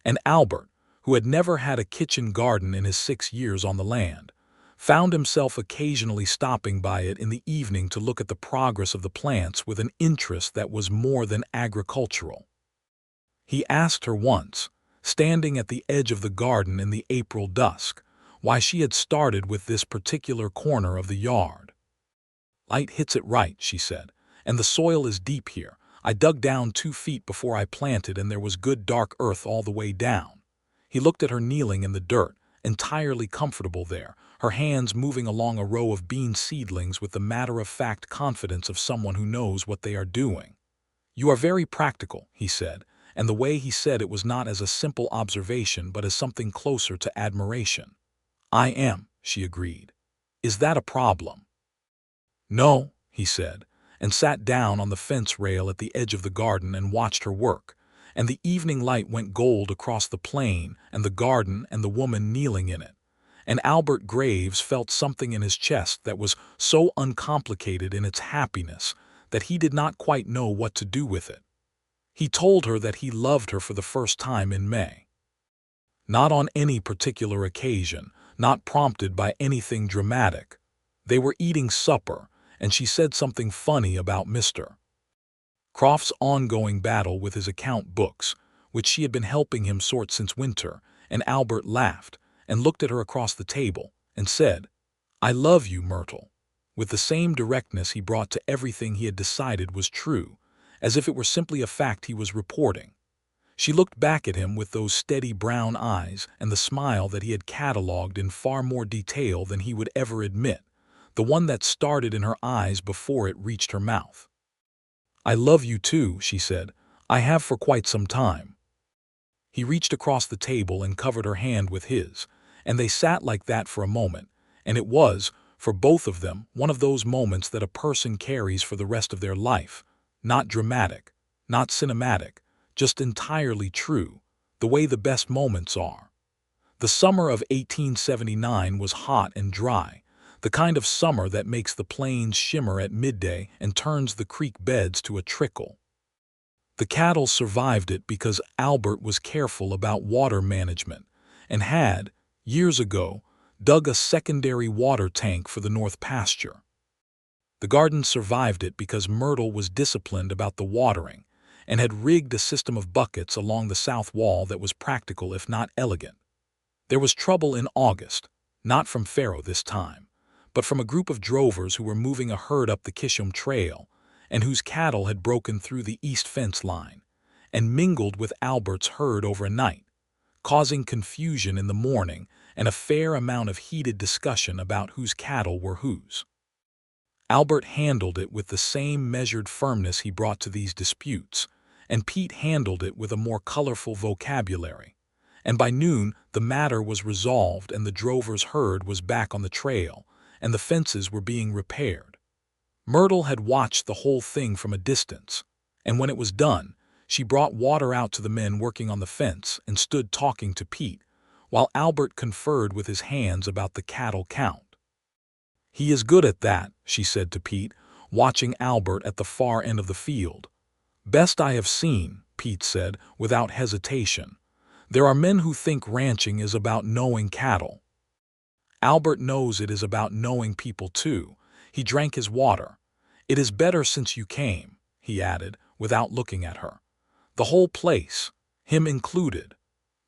And Albert, who had never had a kitchen garden in his 6 years on the land, found himself occasionally stopping by it in the evening to look at the progress of the plants with an interest that was more than agricultural. He asked her once, standing at the edge of the garden in the April dusk, why she had started with this particular corner of the yard. "Light hits it right," she said, "and the soil is deep here. I dug down 2 feet before I planted, and there was good dark earth all the way down." He looked at her kneeling in the dirt, entirely comfortable there, her hands moving along a row of bean seedlings with the matter-of-fact confidence of someone who knows what they are doing. "You are very practical," he said, and the way he said it was not as a simple observation but as something closer to admiration. "I am," she agreed. "Is that a problem?" "No," he said, and sat down on the fence rail at the edge of the garden and watched her work, and the evening light went gold across the plain and the garden and the woman kneeling in it, and Albert Graves felt something in his chest that was so uncomplicated in its happiness that he did not quite know what to do with it. He told her that he loved her for the first time in May. Not on any particular occasion, not prompted by anything dramatic. They were eating supper, and she said something funny about Mr. Croft's ongoing battle with his account books, which she had been helping him sort since winter, and Albert laughed and looked at her across the table and said, "I love you, Myrtle," with the same directness he brought to everything he had decided was true, as if it were simply a fact he was reporting. She looked back at him with those steady brown eyes and the smile that he had catalogued in far more detail than he would ever admit, the one that started in her eyes before it reached her mouth. "I love you too," she said. "I have for quite some time." He reached across the table and covered her hand with his, and they sat like that for a moment, and it was, for both of them, one of those moments that a person carries for the rest of their life, not dramatic, not cinematic, just entirely true, the way the best moments are. The summer of 1879 was hot and dry, the kind of summer that makes the plains shimmer at midday and turns the creek beds to a trickle. The cattle survived it because Albert was careful about water management and had, years ago, dug a secondary water tank for the north pasture. The garden survived it because Myrtle was disciplined about the watering and had rigged a system of buckets along the south wall that was practical if not elegant. There was trouble in August, not from Faro this time, but from a group of drovers who were moving a herd up the Kishom Trail and whose cattle had broken through the east fence line and mingled with Albert's herd over a night, causing confusion in the morning and a fair amount of heated discussion about whose cattle were whose. Albert handled it with the same measured firmness he brought to these disputes, and Pete handled it with a more colorful vocabulary, and by noon the matter was resolved and the drover's herd was back on the trail, and the fences were being repaired. Myrtle had watched the whole thing from a distance, and when it was done, she brought water out to the men working on the fence and stood talking to Pete, while Albert conferred with his hands about the cattle count. "He is good at that," she said to Pete, watching Albert at the far end of the field. "Best I have seen," Pete said, without hesitation. "There are men who think ranching is about knowing cattle. Albert knows it is about knowing people too." He drank his water. "It is better since you came," he added, without looking at her. "The whole place, him included."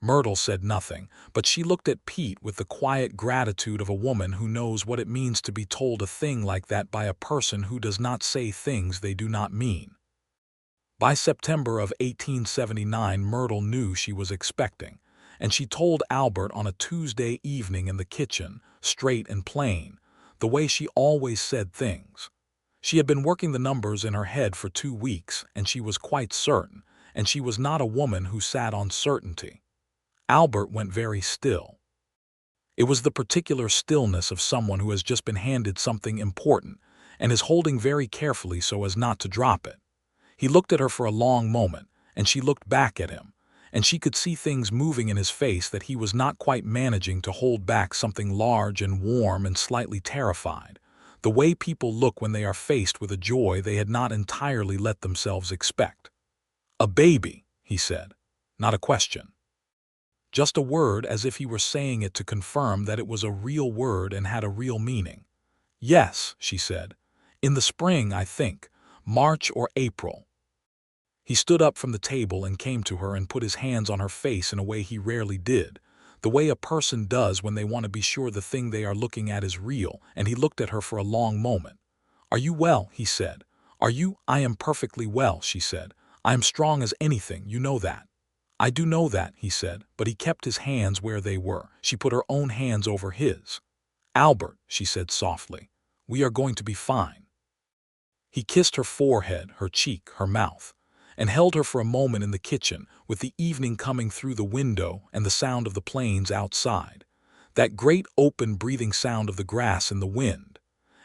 Myrtle said nothing, but she looked at Pete with the quiet gratitude of a woman who knows what it means to be told a thing like that by a person who does not say things they do not mean. By September of 1879, Myrtle knew she was expecting, and she told Albert on a Tuesday evening in the kitchen, straight and plain, the way she always said things. She had been working the numbers in her head for 2 weeks, and she was quite certain, and she was not a woman who sat on certainty. Albert went very still. It was the particular stillness of someone who has just been handed something important and is holding very carefully so as not to drop it. He looked at her for a long moment, and she looked back at him, and she could see things moving in his face that he was not quite managing to hold back, something large and warm and slightly terrified, the way people look when they are faced with a joy they had not entirely let themselves expect. "A baby," he said, not a question. Just a word, as if he were saying it to confirm that it was a real word and had a real meaning. "Yes," she said. "In the spring, I think. March or April." He stood up from the table and came to her and put his hands on her face in a way he rarely did, the way a person does when they want to be sure the thing they are looking at is real, and he looked at her for a long moment. "Are you well?" he said. "Are you?" "I am perfectly well," she said. "I am strong as anything, you know that." "I do know that," he said, but he kept his hands where they were. She put her own hands over his. "Albert," she said softly, "we are going to be fine." He kissed her forehead, her cheek, her mouth, and held her for a moment in the kitchen, with the evening coming through the window and the sound of the planes outside, that great open breathing sound of the grass in the wind.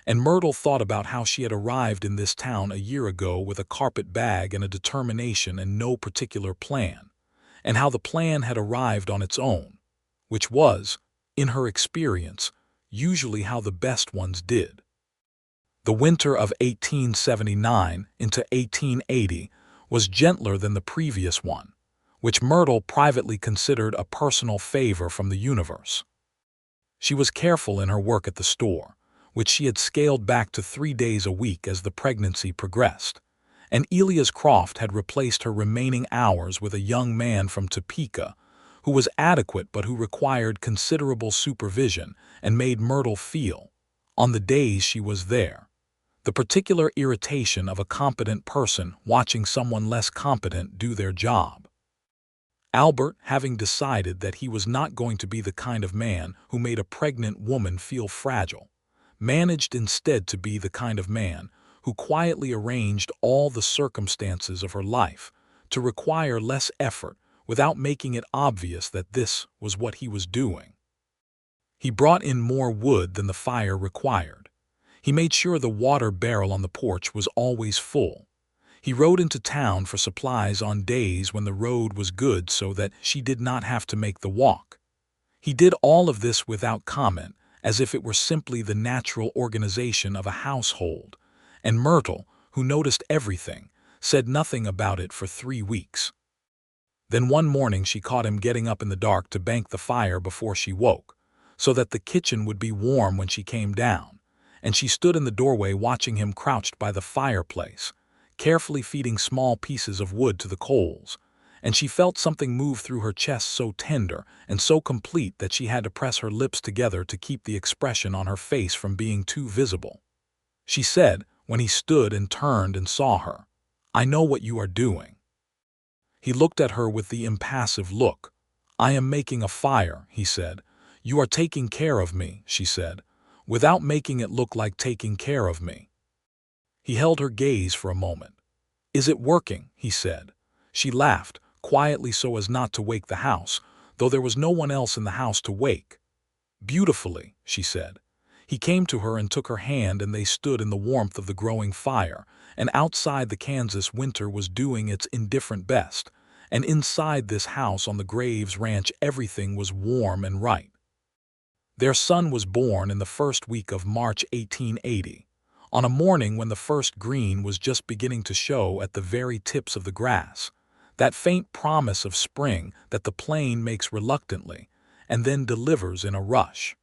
And Myrtle thought about how she had arrived in this town a year ago with a carpet bag and a determination and no particular plan, and how the plan had arrived on its own, which was, in her experience, usually how the best ones did. The winter of 1879 into 1880 was gentler than the previous one, which Myrtle privately considered a personal favor from the universe. She was careful in her work at the store, which she had scaled back to 3 days a week as the pregnancy progressed, and Elias Croft had replaced her remaining hours with a young man from Topeka who was adequate but who required considerable supervision and made Myrtle feel, on the days she was there, the particular irritation of a competent person watching someone less competent do their job. Albert, having decided that he was not going to be the kind of man who made a pregnant woman feel fragile, managed instead to be the kind of man who quietly arranged all the circumstances of her life to require less effort without making it obvious that this was what he was doing. He brought in more wood than the fire required. He made sure the water barrel on the porch was always full. He rode into town for supplies on days when the road was good so that she did not have to make the walk. He did all of this without comment, as if it were simply the natural organization of a household, and Myrtle, who noticed everything, said nothing about it for 3 weeks. Then one morning she caught him getting up in the dark to bank the fire before she woke, so that the kitchen would be warm when she came down, and she stood in the doorway watching him crouched by the fireplace, carefully feeding small pieces of wood to the coals, and she felt something move through her chest so tender and so complete that she had to press her lips together to keep the expression on her face from being too visible. She said, when he stood and turned and saw her, "I know what you are doing." He looked at her with the impassive look. "I am making a fire," he said. "You are taking care of me," she said, without making it look like taking care of me. He held her gaze for a moment. "Is it working?" he said. She laughed, quietly so as not to wake the house, though there was no one else in the house to wake. "Beautifully," she said. He came to her and took her hand, and they stood in the warmth of the growing fire, and outside the Kansas winter was doing its indifferent best, and inside this house on the Graves Ranch everything was warm and right. Their son was born in the first week of March 1880, On a morning when the first green was just beginning to show at the very tips of the grass, that faint promise of spring that the plane makes reluctantly and then delivers in a rush.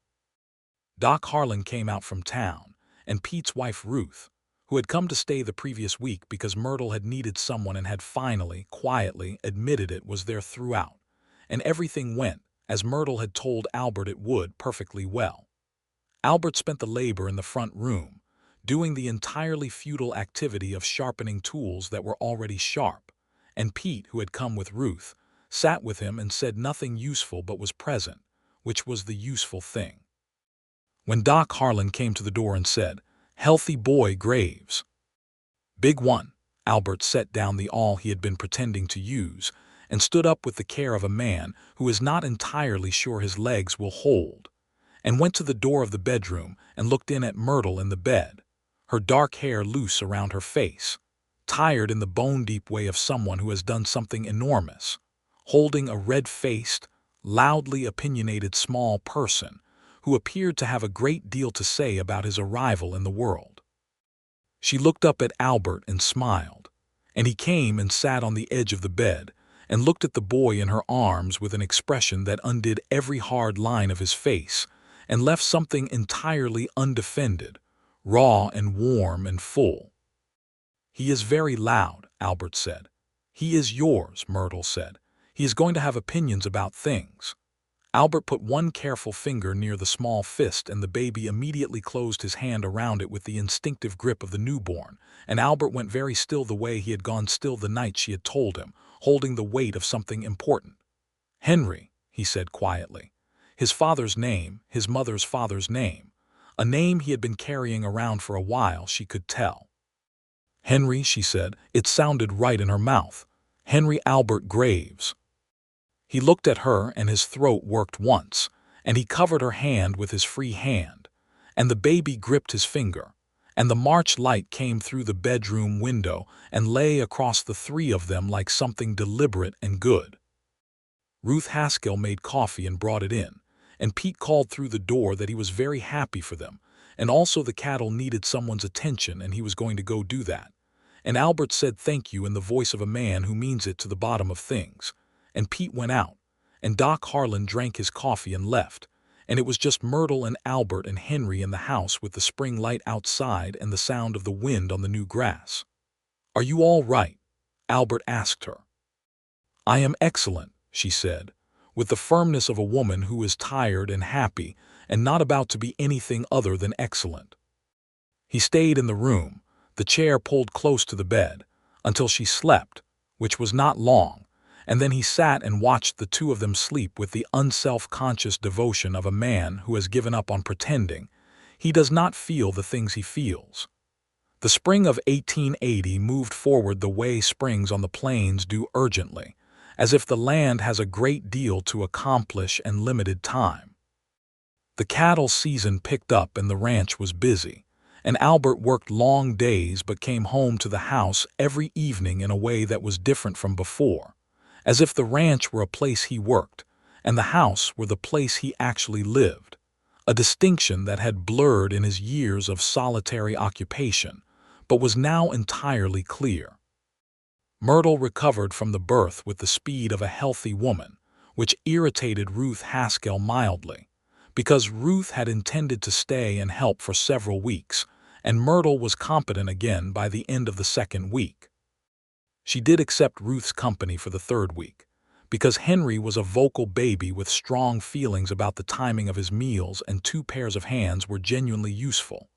Doc Harlan came out from town, and Pete's wife Ruth, who had come to stay the previous week because Myrtle had needed someone and had finally, quietly admitted it, was there throughout, and everything went, as Myrtle had told Albert it would, perfectly well. Albert spent the labor in the front room, doing the entirely futile activity of sharpening tools that were already sharp, and Pete, who had come with Ruth, sat with him and said nothing useful but was present, which was the useful thing. When Doc Harlan came to the door and said, "Healthy boy, Graves." "Big one," Albert set down the awl he had been pretending to use and stood up with the care of a man who is not entirely sure his legs will hold, and went to the door of the bedroom and looked in at Myrtle in the bed, her dark hair loose around her face, tired in the bone-deep way of someone who has done something enormous, holding a red-faced, loudly opinionated small person who appeared to have a great deal to say about his arrival in the world. She looked up at Albert and smiled, and he came and sat on the edge of the bed and looked at the boy in her arms with an expression that undid every hard line of his face and left something entirely undefended, raw and warm and full. "He is very loud," Albert said. "He is yours," Myrtle said. "He is going to have opinions about things." Albert put one careful finger near the small fist, and the baby immediately closed his hand around it with the instinctive grip of the newborn, and Albert went very still the way he had gone still the night she had told him, holding the weight of something important. "Henry," he said quietly. His father's name, his mother's father's name, a name he had been carrying around for a while, she could tell. "Henry," she said. It sounded right in her mouth. "Henry Albert Graves." He looked at her, and his throat worked once, and he covered her hand with his free hand, and the baby gripped his finger, and the March light came through the bedroom window and lay across the three of them like something deliberate and good. Ruth Haskell made coffee and brought it in, and Pete called through the door that he was very happy for them, and also the cattle needed someone's attention and he was going to go do that. And Albert said thank you in the voice of a man who means it to the bottom of things. And Pete went out, and Doc Harlan drank his coffee and left, and it was just Myrtle and Albert and Henry in the house with the spring light outside and the sound of the wind on the new grass. "Are you all right?" Albert asked her. "I am excellent," she said, with the firmness of a woman who is tired and happy and not about to be anything other than excellent. He stayed in the room, the chair pulled close to the bed, until she slept, which was not long, and then he sat and watched the two of them sleep with the unself-conscious devotion of a man who has given up on pretending he does not feel the things he feels. The spring of 1880 moved forward the way springs on the plains do, urgently, as if the land has a great deal to accomplish and limited time. The cattle season picked up and the ranch was busy, and Albert worked long days but came home to the house every evening in a way that was different from before, as if the ranch were a place he worked, and the house were the place he actually lived, a distinction that had blurred in his years of solitary occupation, but was now entirely clear. Myrtle recovered from the birth with the speed of a healthy woman, which irritated Ruth Haskell mildly, because Ruth had intended to stay and help for several weeks, and Myrtle was competent again by the end of the second week. She did accept Ruth's company for the third week, because Henry was a vocal baby with strong feelings about the timing of his meals and 2 pairs of hands were genuinely useful,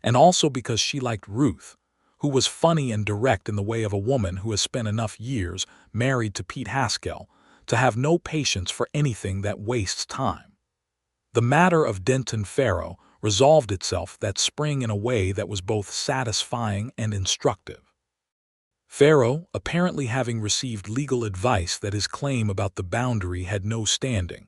and also because she liked Ruth, who was funny and direct in the way of a woman who has spent enough years married to Pete Haskell to have no patience for anything that wastes time. The matter of Denton Farrow resolved itself that spring in a way that was both satisfying and instructive. Farrow, apparently having received legal advice that his claim about the boundary had no standing,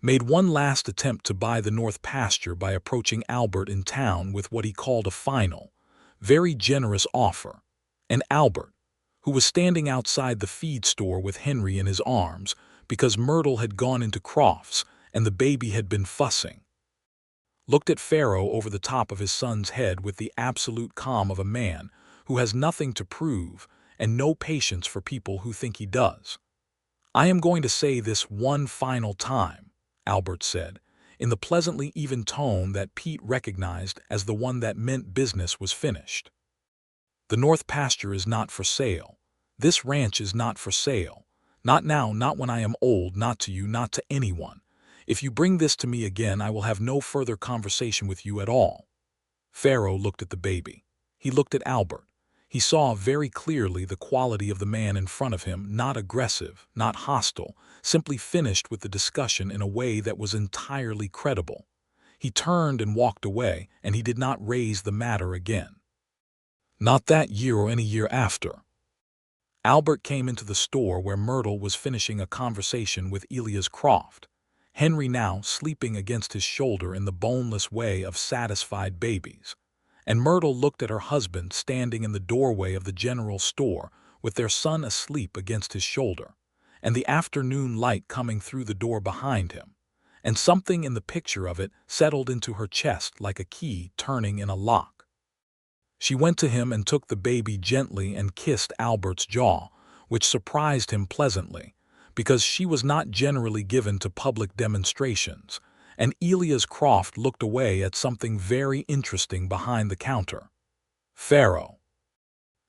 made one last attempt to buy the north pasture by approaching Albert in town with what he called a final, very generous offer, and Albert, who was standing outside the feed store with Henry in his arms because Myrtle had gone into Crofts and the baby had been fussing, looked at Pharaoh over the top of his son's head with the absolute calm of a man who has nothing to prove and no patience for people who think he does. "I am going to say this one final time," Albert said, in the pleasantly even tone that Pete recognized as the one that meant business was finished. "The North Pasture is not for sale. This ranch is not for sale. Not now, not when I am old, not to you, not to anyone. If you bring this to me again, I will have no further conversation with you at all." Pharaoh looked at the baby. He looked at Albert. He saw very clearly the quality of the man in front of him, not aggressive, not hostile, simply finished with the discussion in a way that was entirely credible. He turned and walked away, and he did not raise the matter again. Not that year or any year after. Albert came into the store where Myrtle was finishing a conversation with Elias Croft, Henry now sleeping against his shoulder in the boneless way of satisfied babies. And Myrtle looked at her husband standing in the doorway of the general store with their son asleep against his shoulder, and the afternoon light coming through the door behind him, and something in the picture of it settled into her chest like a key turning in a lock. She went to him and took the baby gently and kissed Albert's jaw, which surprised him pleasantly, because she was not generally given to public demonstrations, and Elias Croft looked away at something very interesting behind the counter. "Pharaoh,"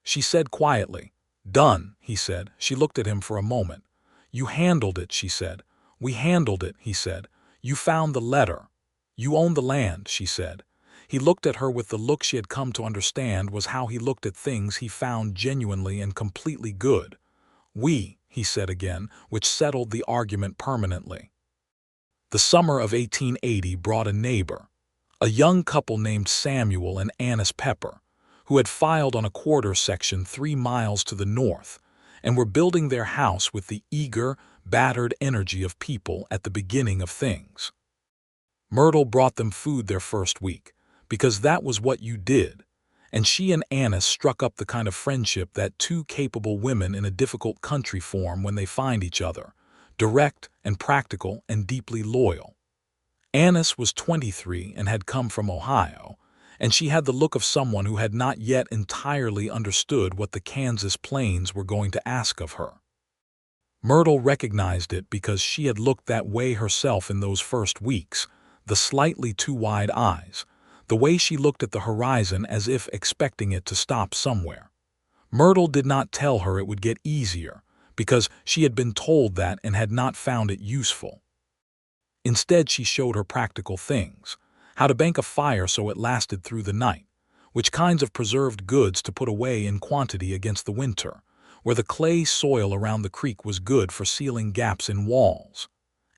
she said quietly. "Done," he said. She looked at him for a moment. "You handled it," she said. "We handled it," he said. "You found the letter. You own the land," she said. He looked at her with the look she had come to understand was how he looked at things he found genuinely and completely good. "We," he said again, which settled the argument permanently. The summer of 1880 brought a neighbor, a young couple named Samuel and Annis Pepper, who had filed on a quarter section 3 miles to the north and were building their house with the eager, battered energy of people at the beginning of things. Myrtle brought them food their first week, because that was what you did, and she and Annis struck up the kind of friendship that two capable women in a difficult country form when they find each other, direct and practical and deeply loyal. Annis was 23 and had come from Ohio, and she had the look of someone who had not yet entirely understood what the Kansas plains were going to ask of her. Myrtle recognized it because she had looked that way herself in those first weeks, the slightly too wide eyes, the way she looked at the horizon as if expecting it to stop somewhere. Myrtle did not tell her it would get easier, because she had been told that and had not found it useful. Instead, she showed her practical things, how to bank a fire so it lasted through the night, which kinds of preserved goods to put away in quantity against the winter, where the clay soil around the creek was good for sealing gaps in walls.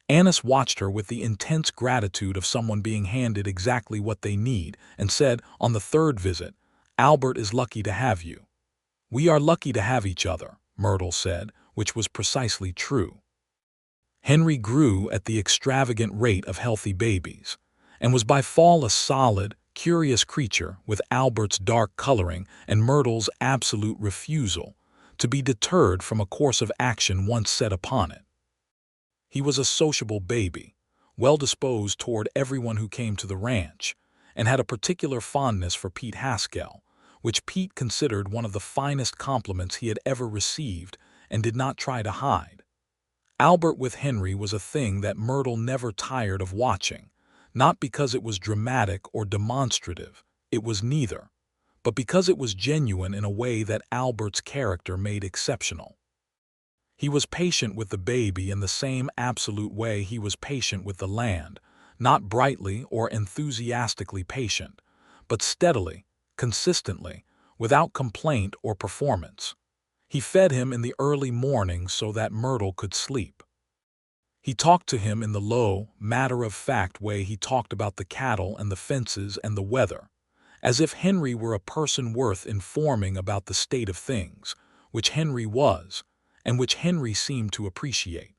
Annis watched her with the intense gratitude of someone being handed exactly what they need and said on the third visit, "Albert is lucky to have you." "We are lucky to have each other," Myrtle said, which was precisely true. Henry grew at the extravagant rate of healthy babies, and was by fall a solid, curious creature with Albert's dark coloring and Myrtle's absolute refusal to be deterred from a course of action once set upon it. He was a sociable baby, well-disposed toward everyone who came to the ranch, and had a particular fondness for Pete Haskell, which Pete considered one of the finest compliments he had ever received and did not try to hide. Albert with Henry was a thing that Myrtle never tired of watching, not because it was dramatic or demonstrative, it was neither, but because it was genuine in a way that Albert's character made exceptional. He was patient with the baby in the same absolute way he was patient with the land, not brightly or enthusiastically patient, but steadily, consistently, without complaint or performance. He fed him in the early morning so that Myrtle could sleep. He talked to him in the low, matter-of-fact way he talked about the cattle and the fences and the weather, as if Henry were a person worth informing about the state of things, which Henry was, and which Henry seemed to appreciate.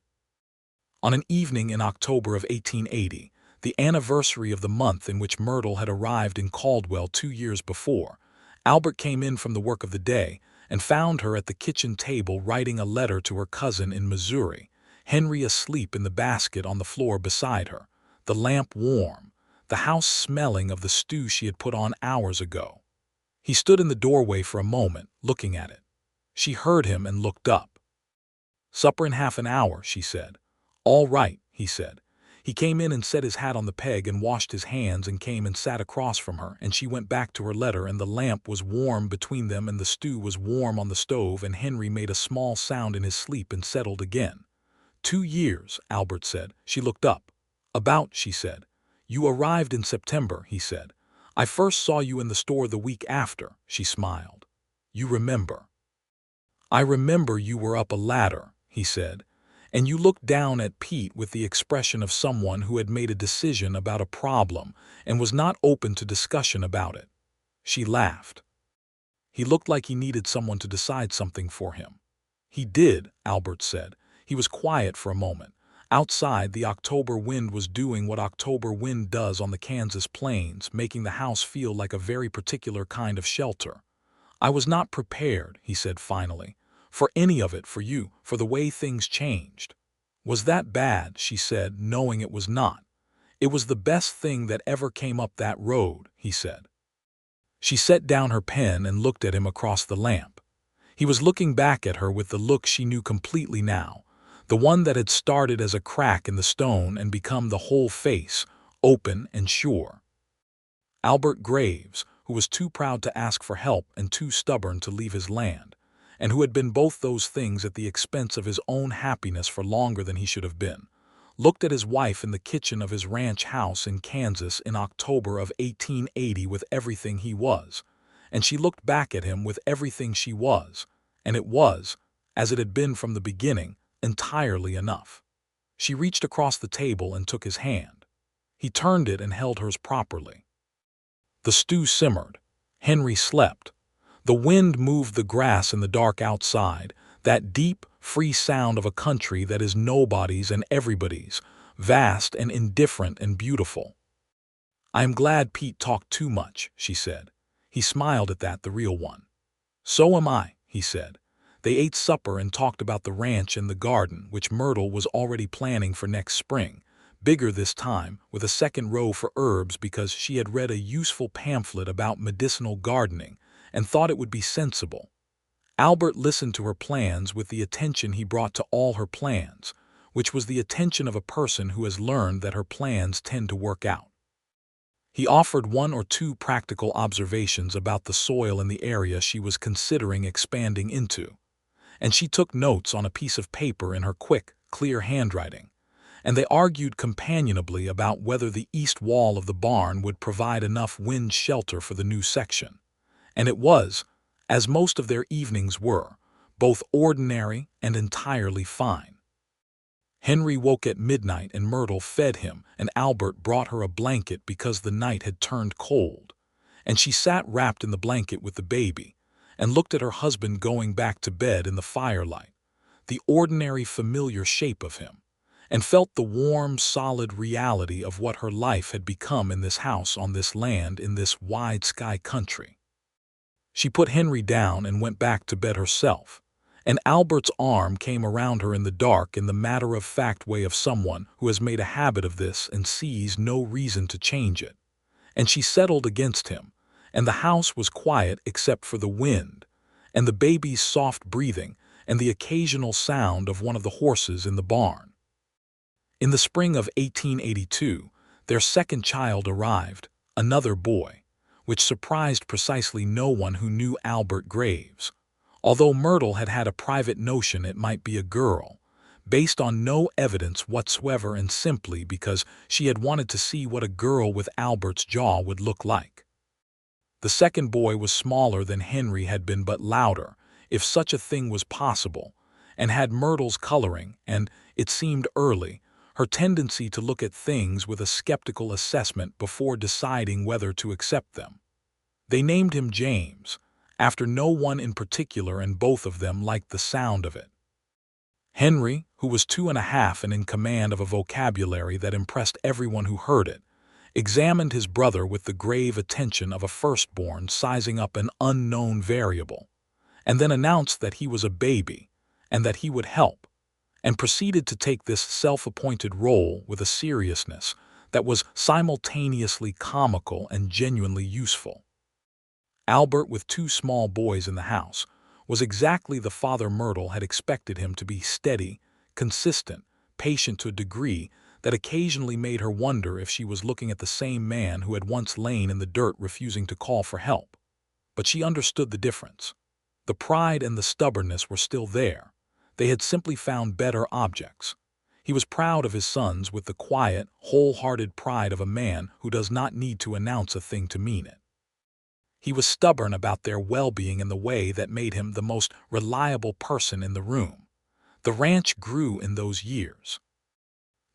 On an evening in October of 1880, the anniversary of the month in which Myrtle had arrived in Caldwell 2 years before, Albert came in from the work of the day and found her at the kitchen table writing a letter to her cousin in Missouri, Henry asleep in the basket on the floor beside her, the lamp warm, the house smelling of the stew she had put on hours ago. He stood in the doorway for a moment, looking at it. She heard him and looked up. "Supper in half an hour," she said. "All right," he said. He came in and set his hat on the peg and washed his hands and came and sat across from her, and she went back to her letter, and the lamp was warm between them and the stew was warm on the stove, and Henry made a small sound in his sleep and settled again. 2 years, Albert said. She looked up. "About," she said. "You arrived in September," he said. "I first saw you in the store the week after," she smiled. "You remember." "I remember you were up a ladder," he said, "and you looked down at Pete with the expression of someone who had made a decision about a problem and was not open to discussion about it." She laughed. "He looked like he needed someone to decide something for him." "He did," Albert said. He was quiet for a moment. Outside, the October wind was doing what October wind does on the Kansas plains, making the house feel like a very particular kind of shelter. "I was not prepared," he said finally, "for any of it, for you, for the way things changed." "Was that bad?" she said, knowing it was not. "It was the best thing that ever came up that road," he said. She set down her pen and looked at him across the lamp. He was looking back at her with the look she knew completely now, the one that had started as a crack in the stone and become the whole face, open and sure. Albert Graves, who was too proud to ask for help and too stubborn to leave his land, and who had been both those things at the expense of his own happiness for longer than he should have been, looked at his wife in the kitchen of his ranch house in Kansas in October of 1880 with everything he was, and she looked back at him with everything she was, and it was, as it had been from the beginning, entirely enough. She reached across the table and took his hand. He turned it and held hers properly. The stew simmered. Henry slept. The wind moved the grass in the dark outside, that deep, free sound of a country that is nobody's and everybody's, vast and indifferent and beautiful. "I am glad Pete talked too much," she said. He smiled at that, the real one. "So am I," he said. They ate supper and talked about the ranch and the garden, which Myrtle was already planning for next spring, bigger this time, with a second row for herbs because she had read a useful pamphlet about medicinal gardening and thought it would be sensible. Albert listened to her plans with the attention he brought to all her plans, which was the attention of a person who has learned that her plans tend to work out. He offered 1 or 2 practical observations about the soil in the area she was considering expanding into, and she took notes on a piece of paper in her quick, clear handwriting, and they argued companionably about whether the east wall of the barn would provide enough wind shelter for the new section. And it was, as most of their evenings were, both ordinary and entirely fine. Henry woke at midnight and Myrtle fed him, and Albert brought her a blanket because the night had turned cold, and she sat wrapped in the blanket with the baby and looked at her husband going back to bed in the firelight, the ordinary familiar shape of him, and felt the warm, solid reality of what her life had become in this house on this land in this wide sky country. She put Henry down and went back to bed herself, and Albert's arm came around her in the dark in the matter-of-fact way of someone who has made a habit of this and sees no reason to change it. And she settled against him, and the house was quiet except for the wind, and the baby's soft breathing, and the occasional sound of one of the horses in the barn. In the spring of 1882, their second child arrived, another boy, which surprised precisely no one who knew Albert Graves, although Myrtle had had a private notion it might be a girl, based on no evidence whatsoever and simply because she had wanted to see what a girl with Albert's jaw would look like. The second boy was smaller than Henry had been but louder, if such a thing was possible, and had Myrtle's coloring and, it seemed early, her tendency to look at things with a skeptical assessment before deciding whether to accept them. They named him James, after no one in particular, and both of them liked the sound of it. Henry, who was 2½ and in command of a vocabulary that impressed everyone who heard it, examined his brother with the grave attention of a firstborn sizing up an unknown variable, and then announced that he was a baby and that he would help, and proceeded to take this self-appointed role with a seriousness that was simultaneously comical and genuinely useful. Albert, with two small boys in the house, was exactly the father Myrtle had expected him to be: steady, consistent, patient to a degree that occasionally made her wonder if she was looking at the same man who had once lain in the dirt refusing to call for help. But she understood the difference. The pride and the stubbornness were still there. They had simply found better objects. He was proud of his sons with the quiet, wholehearted pride of a man who does not need to announce a thing to mean it. He was stubborn about their well-being in the way that made him the most reliable person in the room. The ranch grew in those years.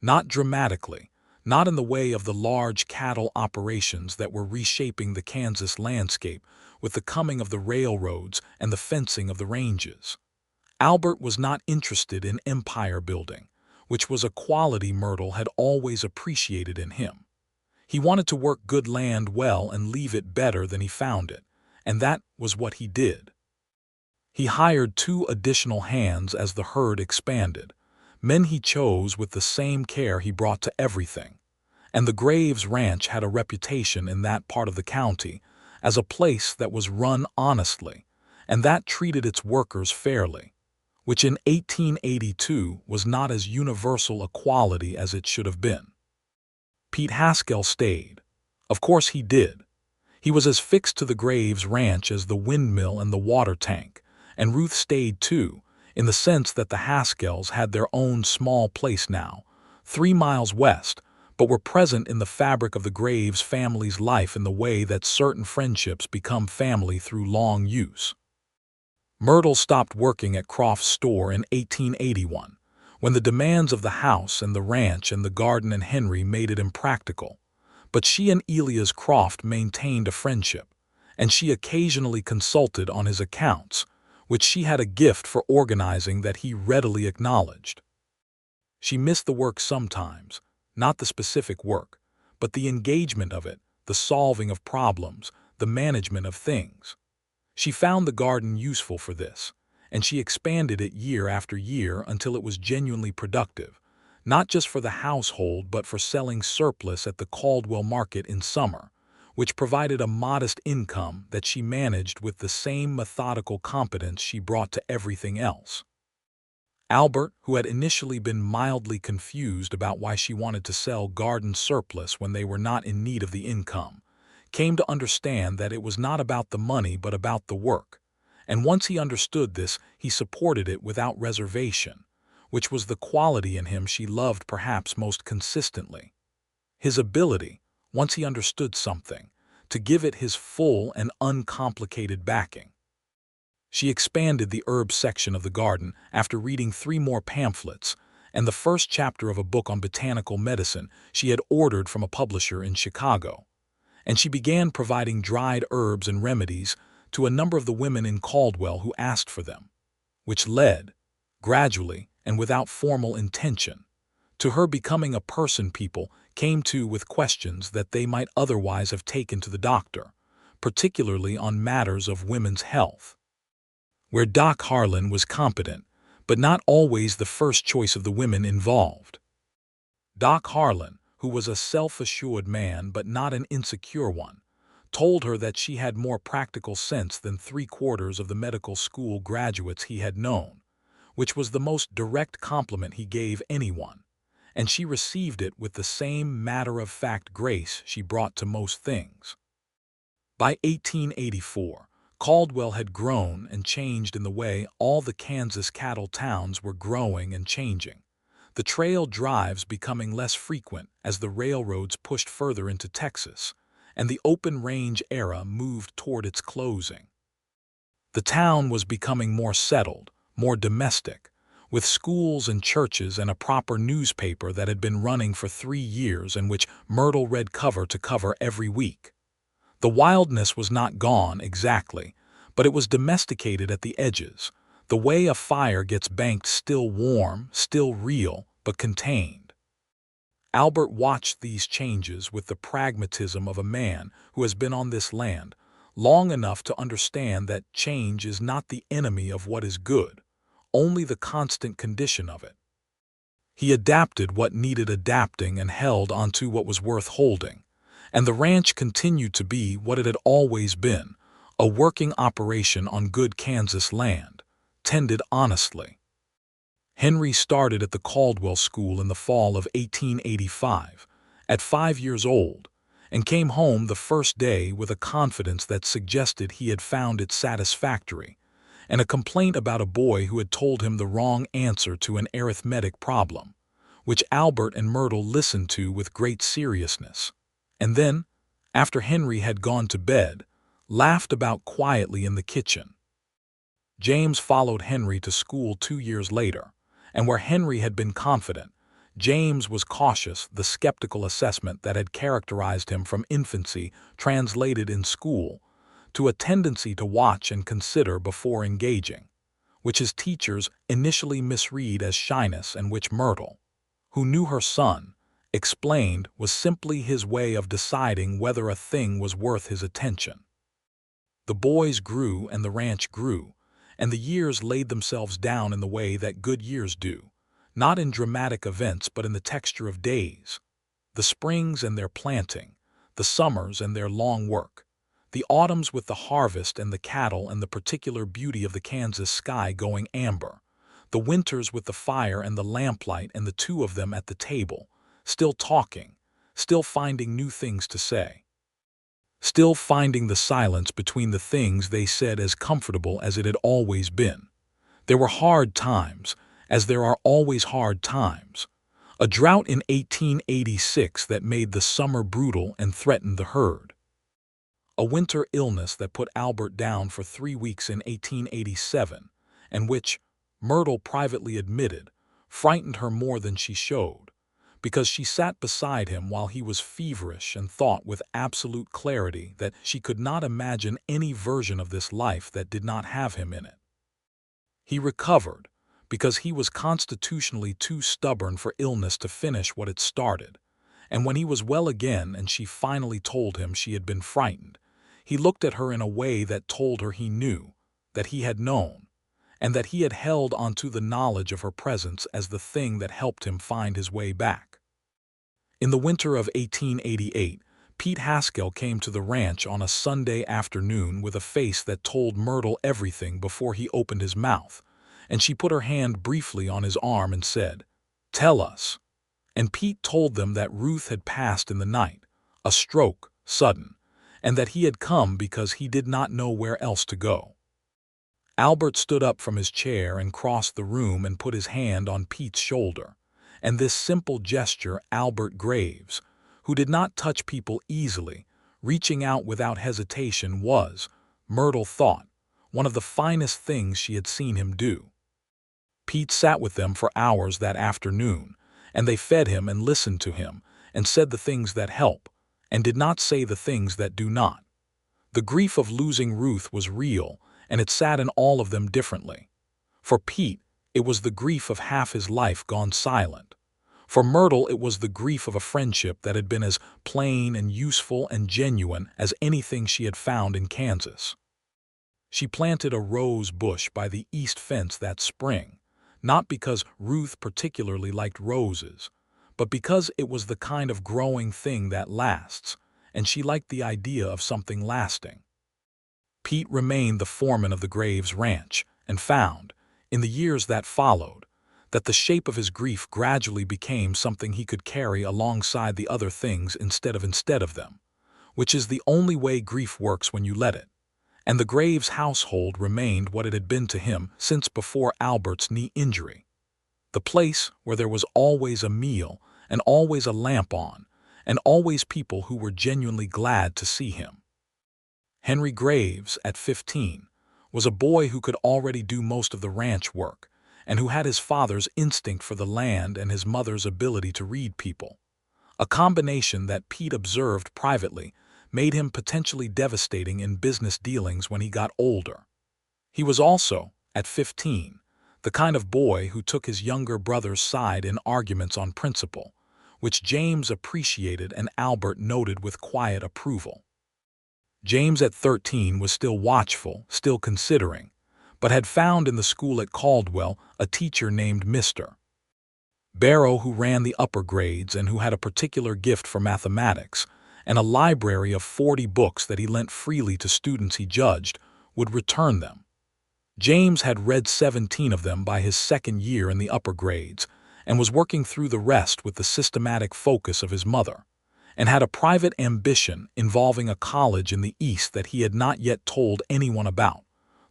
Not dramatically, not in the way of the large cattle operations that were reshaping the Kansas landscape with the coming of the railroads and the fencing of the ranges. Albert was not interested in empire building, which was a quality Myrtle had always appreciated in him. He wanted to work good land well and leave it better than he found it, and that was what he did. He hired 2 additional hands as the herd expanded, men he chose with the same care he brought to everything. And the Graves Ranch had a reputation in that part of the county as a place that was run honestly and that treated its workers fairly, which in 1882 was not as universal a quality as it should have been. Pete Haskell stayed. Of course he did. He was as fixed to the Graves Ranch as the windmill and the water tank, and Ruth stayed too, in the sense that the Haskells had their own small place now, 3 miles west, but were present in the fabric of the Graves family's life in the way that certain friendships become family through long use. Myrtle stopped working at Croft's store in 1881, when the demands of the house and the ranch and the garden and Henry made it impractical. But she and Elias Croft maintained a friendship, and she occasionally consulted on his accounts, which she had a gift for organizing that he readily acknowledged. She missed the work sometimes, not the specific work, but the engagement of it, the solving of problems, the management of things. She found the garden useful for this, and she expanded it year after year until it was genuinely productive, not just for the household but for selling surplus at the Caldwell market in summer, which provided a modest income that she managed with the same methodical competence she brought to everything else. Albert, who had initially been mildly confused about why she wanted to sell garden surplus when they were not in need of the income, came to understand that it was not about the money but about the work, and once he understood this, he supported it without reservation, which was the quality in him she loved perhaps most consistently. His ability, once he understood something, to give it his full and uncomplicated backing. She expanded the herb section of the garden after reading 3 more pamphlets and the first chapter of a book on botanical medicine she had ordered from a publisher in Chicago, and she began providing dried herbs and remedies to a number of the women in Caldwell who asked for them, which led, gradually and without formal intention, to her becoming a person people came to with questions that they might otherwise have taken to the doctor, particularly on matters of women's health, where Doc Harlan was competent, but not always the first choice of the women involved. Doc Harlan, who was a self-assured man but not an insecure one, told her that she had more practical sense than 3/4 of the medical school graduates he had known, which was the most direct compliment he gave anyone, and she received it with the same matter-of-fact grace she brought to most things. By 1884, Caldwell had grown and changed in the way all the Kansas cattle towns were growing and changing, the trail drives becoming less frequent as the railroads pushed further into Texas, and the open range era moved toward its closing. The town was becoming more settled, more domestic, with schools and churches and a proper newspaper that had been running for 3 years and which Myrtle read cover to cover every week. The wildness was not gone exactly, but it was domesticated at the edges, the way a fire gets banked, still warm, still real, but contained. Albert watched these changes with the pragmatism of a man who has been on this land long enough to understand that change is not the enemy of what is good, only the constant condition of it. He adapted what needed adapting and held onto what was worth holding, and the ranch continued to be what it had always been, a working operation on good Kansas land, tended honestly. Henry started at the Caldwell School in the fall of 1885, at 5 years old, and came home the first day with a confidence that suggested he had found it satisfactory, and a complaint about a boy who had told him the wrong answer to an arithmetic problem, which Albert and Myrtle listened to with great seriousness, and then, after Henry had gone to bed, laughed about quietly in the kitchen. James followed Henry to school 2 years later, and where Henry had been confident, James was cautious. The skeptical assessment that had characterized him from infancy translated in school to a tendency to watch and consider before engaging, which his teachers initially misread as shyness and which Myrtle, who knew her son, explained was simply his way of deciding whether a thing was worth his attention. The boys grew and the ranch grew, and the years laid themselves down in the way that good years do, not in dramatic events but in the texture of days. The springs and their planting, the summers and their long work, the autumns with the harvest and the cattle and the particular beauty of the Kansas sky going amber, the winters with the fire and the lamplight and the two of them at the table, still talking, still finding new things to say, still finding the silence between the things they said as comfortable as it had always been. There were hard times, as there are always hard times. A drought in 1886 that made the summer brutal and threatened the herd. A winter illness that put Albert down for 3 weeks in 1887, and which, Myrtle privately admitted, frightened her more than she showed, because she sat beside him while he was feverish and thought with absolute clarity that she could not imagine any version of this life that did not have him in it. He recovered, because he was constitutionally too stubborn for illness to finish what it started, and when he was well again and she finally told him she had been frightened, he looked at her in a way that told her he knew, that he had known, and that he had held onto the knowledge of her presence as the thing that helped him find his way back. In the winter of 1888, Pete Haskell came to the ranch on a Sunday afternoon with a face that told Myrtle everything before he opened his mouth, and she put her hand briefly on his arm and said, "Tell us." And Pete told them that Ruth had passed in the night, a stroke, sudden, and that he had come because he did not know where else to go. Albert stood up from his chair and crossed the room and put his hand on Pete's shoulder, and this simple gesture Albert Graves, who did not touch people easily, reaching out without hesitation was, Myrtle thought, one of the finest things she had seen him do. Pete sat with them for hours that afternoon, and they fed him and listened to him, and said the things that help, and did not say the things that do not. The grief of losing Ruth was real, and it sat in all of them differently. For Pete, it was the grief of half his life gone silent. For Myrtle, it was the grief of a friendship that had been as plain and useful and genuine as anything she had found in Kansas. She planted a rose bush by the east fence that spring, not because Ruth particularly liked roses, but because it was the kind of growing thing that lasts, and she liked the idea of something lasting. Pete remained the foreman of the Graves Ranch, and found, in the years that followed, that the shape of his grief gradually became something he could carry alongside the other things instead of them, which is the only way grief works when you let it. And the Graves household remained what it had been to him since before Albert's knee injury. The place where there was always a meal and always a lamp on, and always people who were genuinely glad to see him. Henry Graves, at 15, was a boy who could already do most of the ranch work, and who had his father's instinct for the land and his mother's ability to read people. A combination that Pete observed privately made him potentially devastating in business dealings when he got older. He was also, at 15, the kind of boy who took his younger brother's side in arguments on principle, which James appreciated and Albert noted with quiet approval. James at 13 was still watchful, still considering, but had found in the school at Caldwell a teacher named Mr. Barrow, who ran the upper grades and who had a particular gift for mathematics, and a library of 40 books that he lent freely to students he judged, would return them. James had read 17 of them by his second year in the upper grades, and was working through the rest with the systematic focus of his mother, and had a private ambition involving a college in the East that he had not yet told anyone about,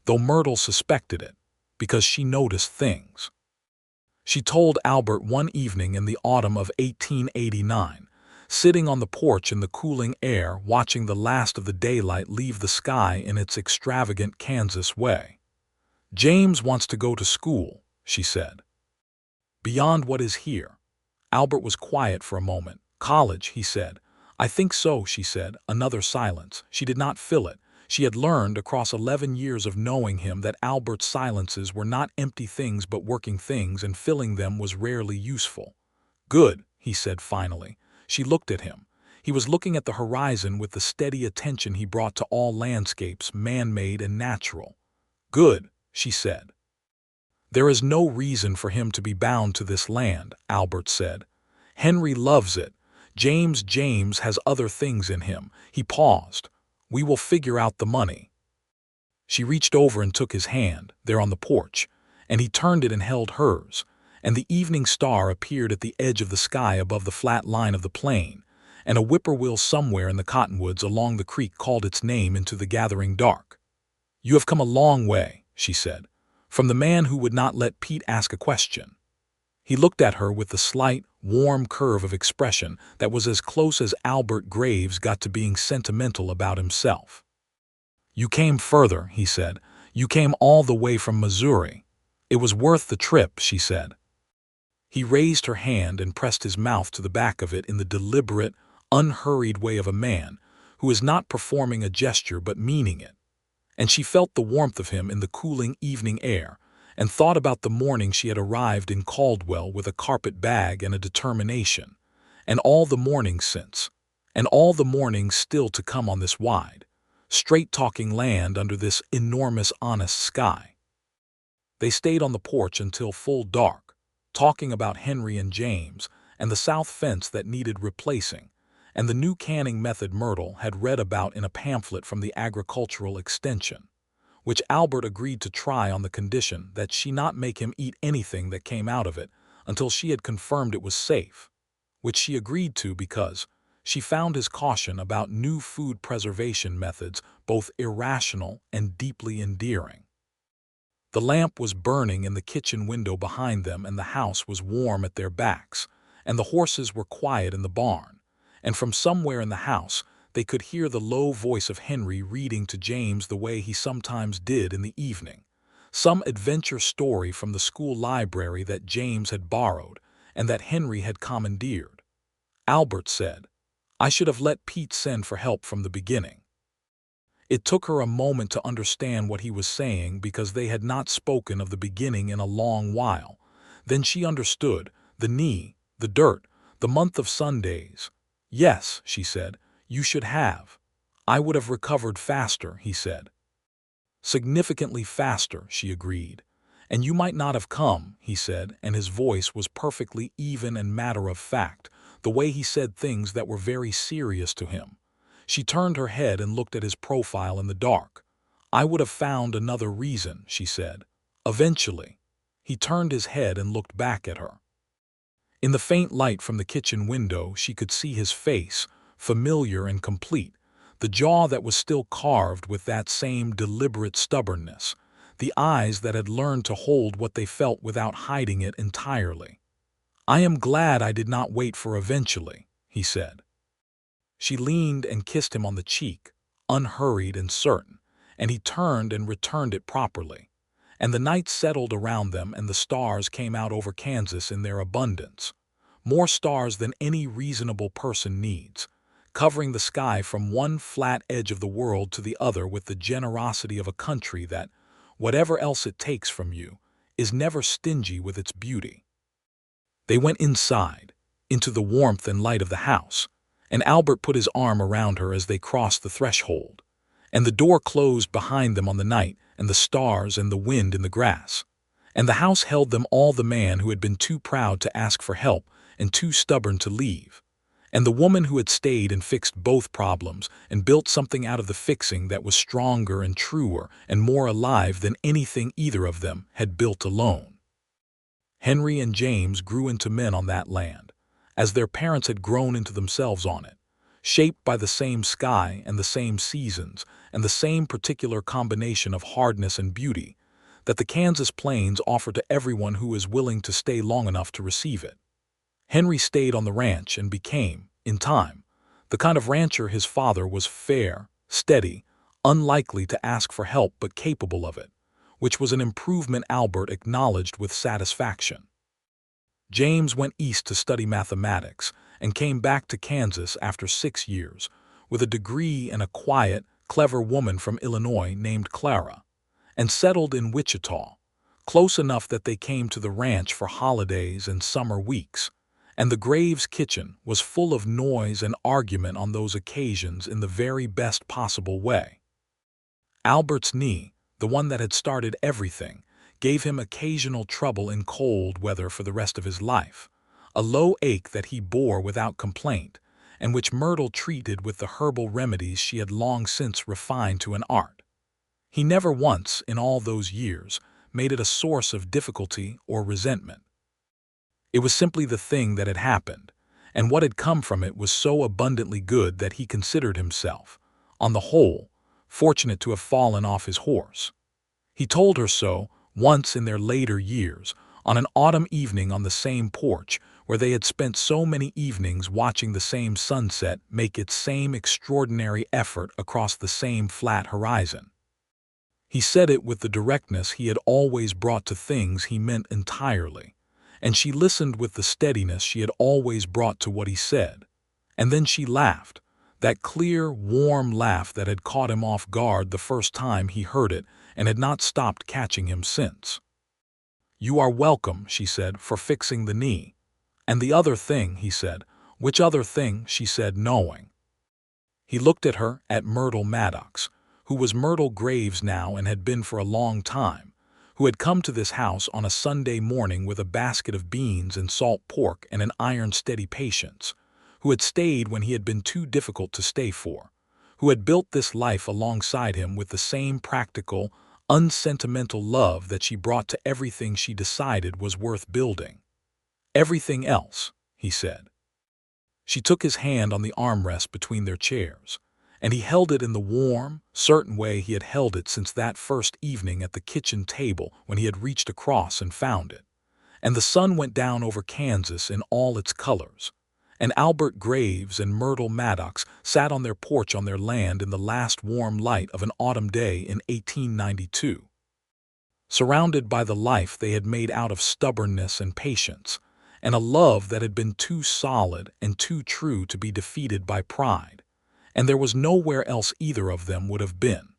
though Myrtle suspected it, because she noticed things. She told Albert one evening in the autumn of 1889, sitting on the porch in the cooling air watching the last of the daylight leave the sky in its extravagant Kansas way. "James wants to go to school," she said. "Beyond what is here." Albert was quiet for a moment. "College," he said. "I think so," she said. Another silence. She did not fill it. She had learned across 11 years of knowing him that Albert's silences were not empty things but working things, and filling them was rarely useful. "Good," he said finally. She looked at him. He was looking at the horizon with the steady attention he brought to all landscapes, man-made and natural. "Good," she said. "There is no reason for him to be bound to this land," Albert said. "Henry loves it. James has other things in him." He paused. "We will figure out the money." She reached over and took his hand, there on the porch, and he turned it and held hers, and the evening star appeared at the edge of the sky above the flat line of the plain, and a whippoorwill somewhere in the cottonwoods along the creek called its name into the gathering dark. "You have come a long way," she said, "from the man who would not let Pete ask a question." He looked at her with the slight, warm curve of expression that was as close as Albert Graves got to being sentimental about himself. "You came further," he said. "You came all the way from Missouri. It was worth the trip," she said. He raised her hand and pressed his mouth to the back of it in the deliberate, unhurried way of a man who is not performing a gesture but meaning it. And she felt the warmth of him in the cooling evening air, and thought about the morning she had arrived in Caldwell with a carpet bag and a determination, and all the mornings since, and all the mornings still to come on this wide, straight-talking land under this enormous honest sky. They stayed on the porch until full dark, talking about Henry and James, and the south fence that needed replacing, and the new canning method Myrtle had read about in a pamphlet from the Agricultural Extension, which Albert agreed to try on the condition that she not make him eat anything that came out of it until she had confirmed it was safe, which she agreed to because she found his caution about new food preservation methods both irrational and deeply endearing. The lamp was burning in the kitchen window behind them, and the house was warm at their backs, and the horses were quiet in the barn, and from somewhere in the house they could hear the low voice of Henry reading to James the way he sometimes did in the evening, some adventure story from the school library that James had borrowed and that Henry had commandeered. Albert said, "I should have let Pete send for help from the beginning." It took her a moment to understand what he was saying because they had not spoken of the beginning in a long while. Then she understood, the knee, the dirt, the month of Sundays. "Yes," she said, "you should have." "I would have recovered faster," he said. "Significantly faster," she agreed. "And you might not have come," he said, and his voice was perfectly even and matter-of-fact, the way he said things that were very serious to him. She turned her head and looked at his profile in the dark. "I would have found another reason," she said. "Eventually." He turned his head and looked back at her. In the faint light from the kitchen window she could see his face, familiar and complete, the jaw that was still carved with that same deliberate stubbornness, the eyes that had learned to hold what they felt without hiding it entirely. "I am glad I did not wait for eventually," he said. She leaned and kissed him on the cheek, unhurried and certain, and he turned and returned it properly. And the night settled around them, and the stars came out over Kansas in their abundance, more stars than any reasonable person needs, covering the sky from one flat edge of the world to the other with the generosity of a country that, whatever else it takes from you, is never stingy with its beauty. They went inside, into the warmth and light of the house, and Albert put his arm around her as they crossed the threshold, and the door closed behind them on the night and the stars and the wind in the grass. and the house held them all: the man who had been too proud to ask for help and too stubborn to leave, and the woman who had stayed and fixed both problems and built something out of the fixing that was stronger and truer and more alive than anything either of them had built alone. Henry and James grew into men on that land, as their parents had grown into themselves on it, shaped by the same sky and the same seasons and the same particular combination of hardness and beauty that the Kansas plains offer to everyone who is willing to stay long enough to receive it. Henry stayed on the ranch and became, in time, the kind of rancher his father was: fair, steady, unlikely to ask for help but capable of it, which was an improvement Albert acknowledged with satisfaction. James went east to study mathematics and came back to Kansas after 6 years with a degree and a quiet, clever woman from Illinois named Clara, and settled in Wichita, close enough that they came to the ranch for holidays and summer weeks, and the Graves kitchen was full of noise and argument on those occasions in the very best possible way. Albert's knee, the one that had started everything, gave him occasional trouble in cold weather for the rest of his life, a low ache that he bore without complaint, and which Myrtle treated with the herbal remedies she had long since refined to an art. He never once, in all those years, made it a source of difficulty or resentment. It was simply the thing that had happened, and what had come from it was so abundantly good that he considered himself, on the whole, fortunate to have fallen off his horse. He told her so once in their later years, on an autumn evening on the same porch where they had spent so many evenings watching the same sunset make its same extraordinary effort across the same flat horizon. He said it with the directness he had always brought to things he meant entirely, and she listened with the steadiness she had always brought to what he said. And then she laughed, that clear, warm laugh that had caught him off guard the first time he heard it and had not stopped catching him since. "You are welcome," she said, "for fixing the knee." "And the other thing," he said. "Which other thing?" she said, knowing. He looked at her, at Myrtle Maddox, who was Myrtle Graves now and had been for a long time, who had come to this house on a Sunday morning with a basket of beans and salt pork and an iron-steady patience, who had stayed when he had been too difficult to stay for, who had built this life alongside him with the same practical, unsentimental love that she brought to everything she decided was worth building. "Everything else," he said. She took his hand on the armrest between their chairs, and he held it in the warm, certain way he had held it since that first evening at the kitchen table when he had reached across and found it. And the sun went down over Kansas in all its colors, and Albert Graves and Myrtle Maddox sat on their porch on their land in the last warm light of an autumn day in 1892. Surrounded by the life they had made out of stubbornness and patience, and a love that had been too solid and too true to be defeated by pride, and there was nowhere else either of them would have been.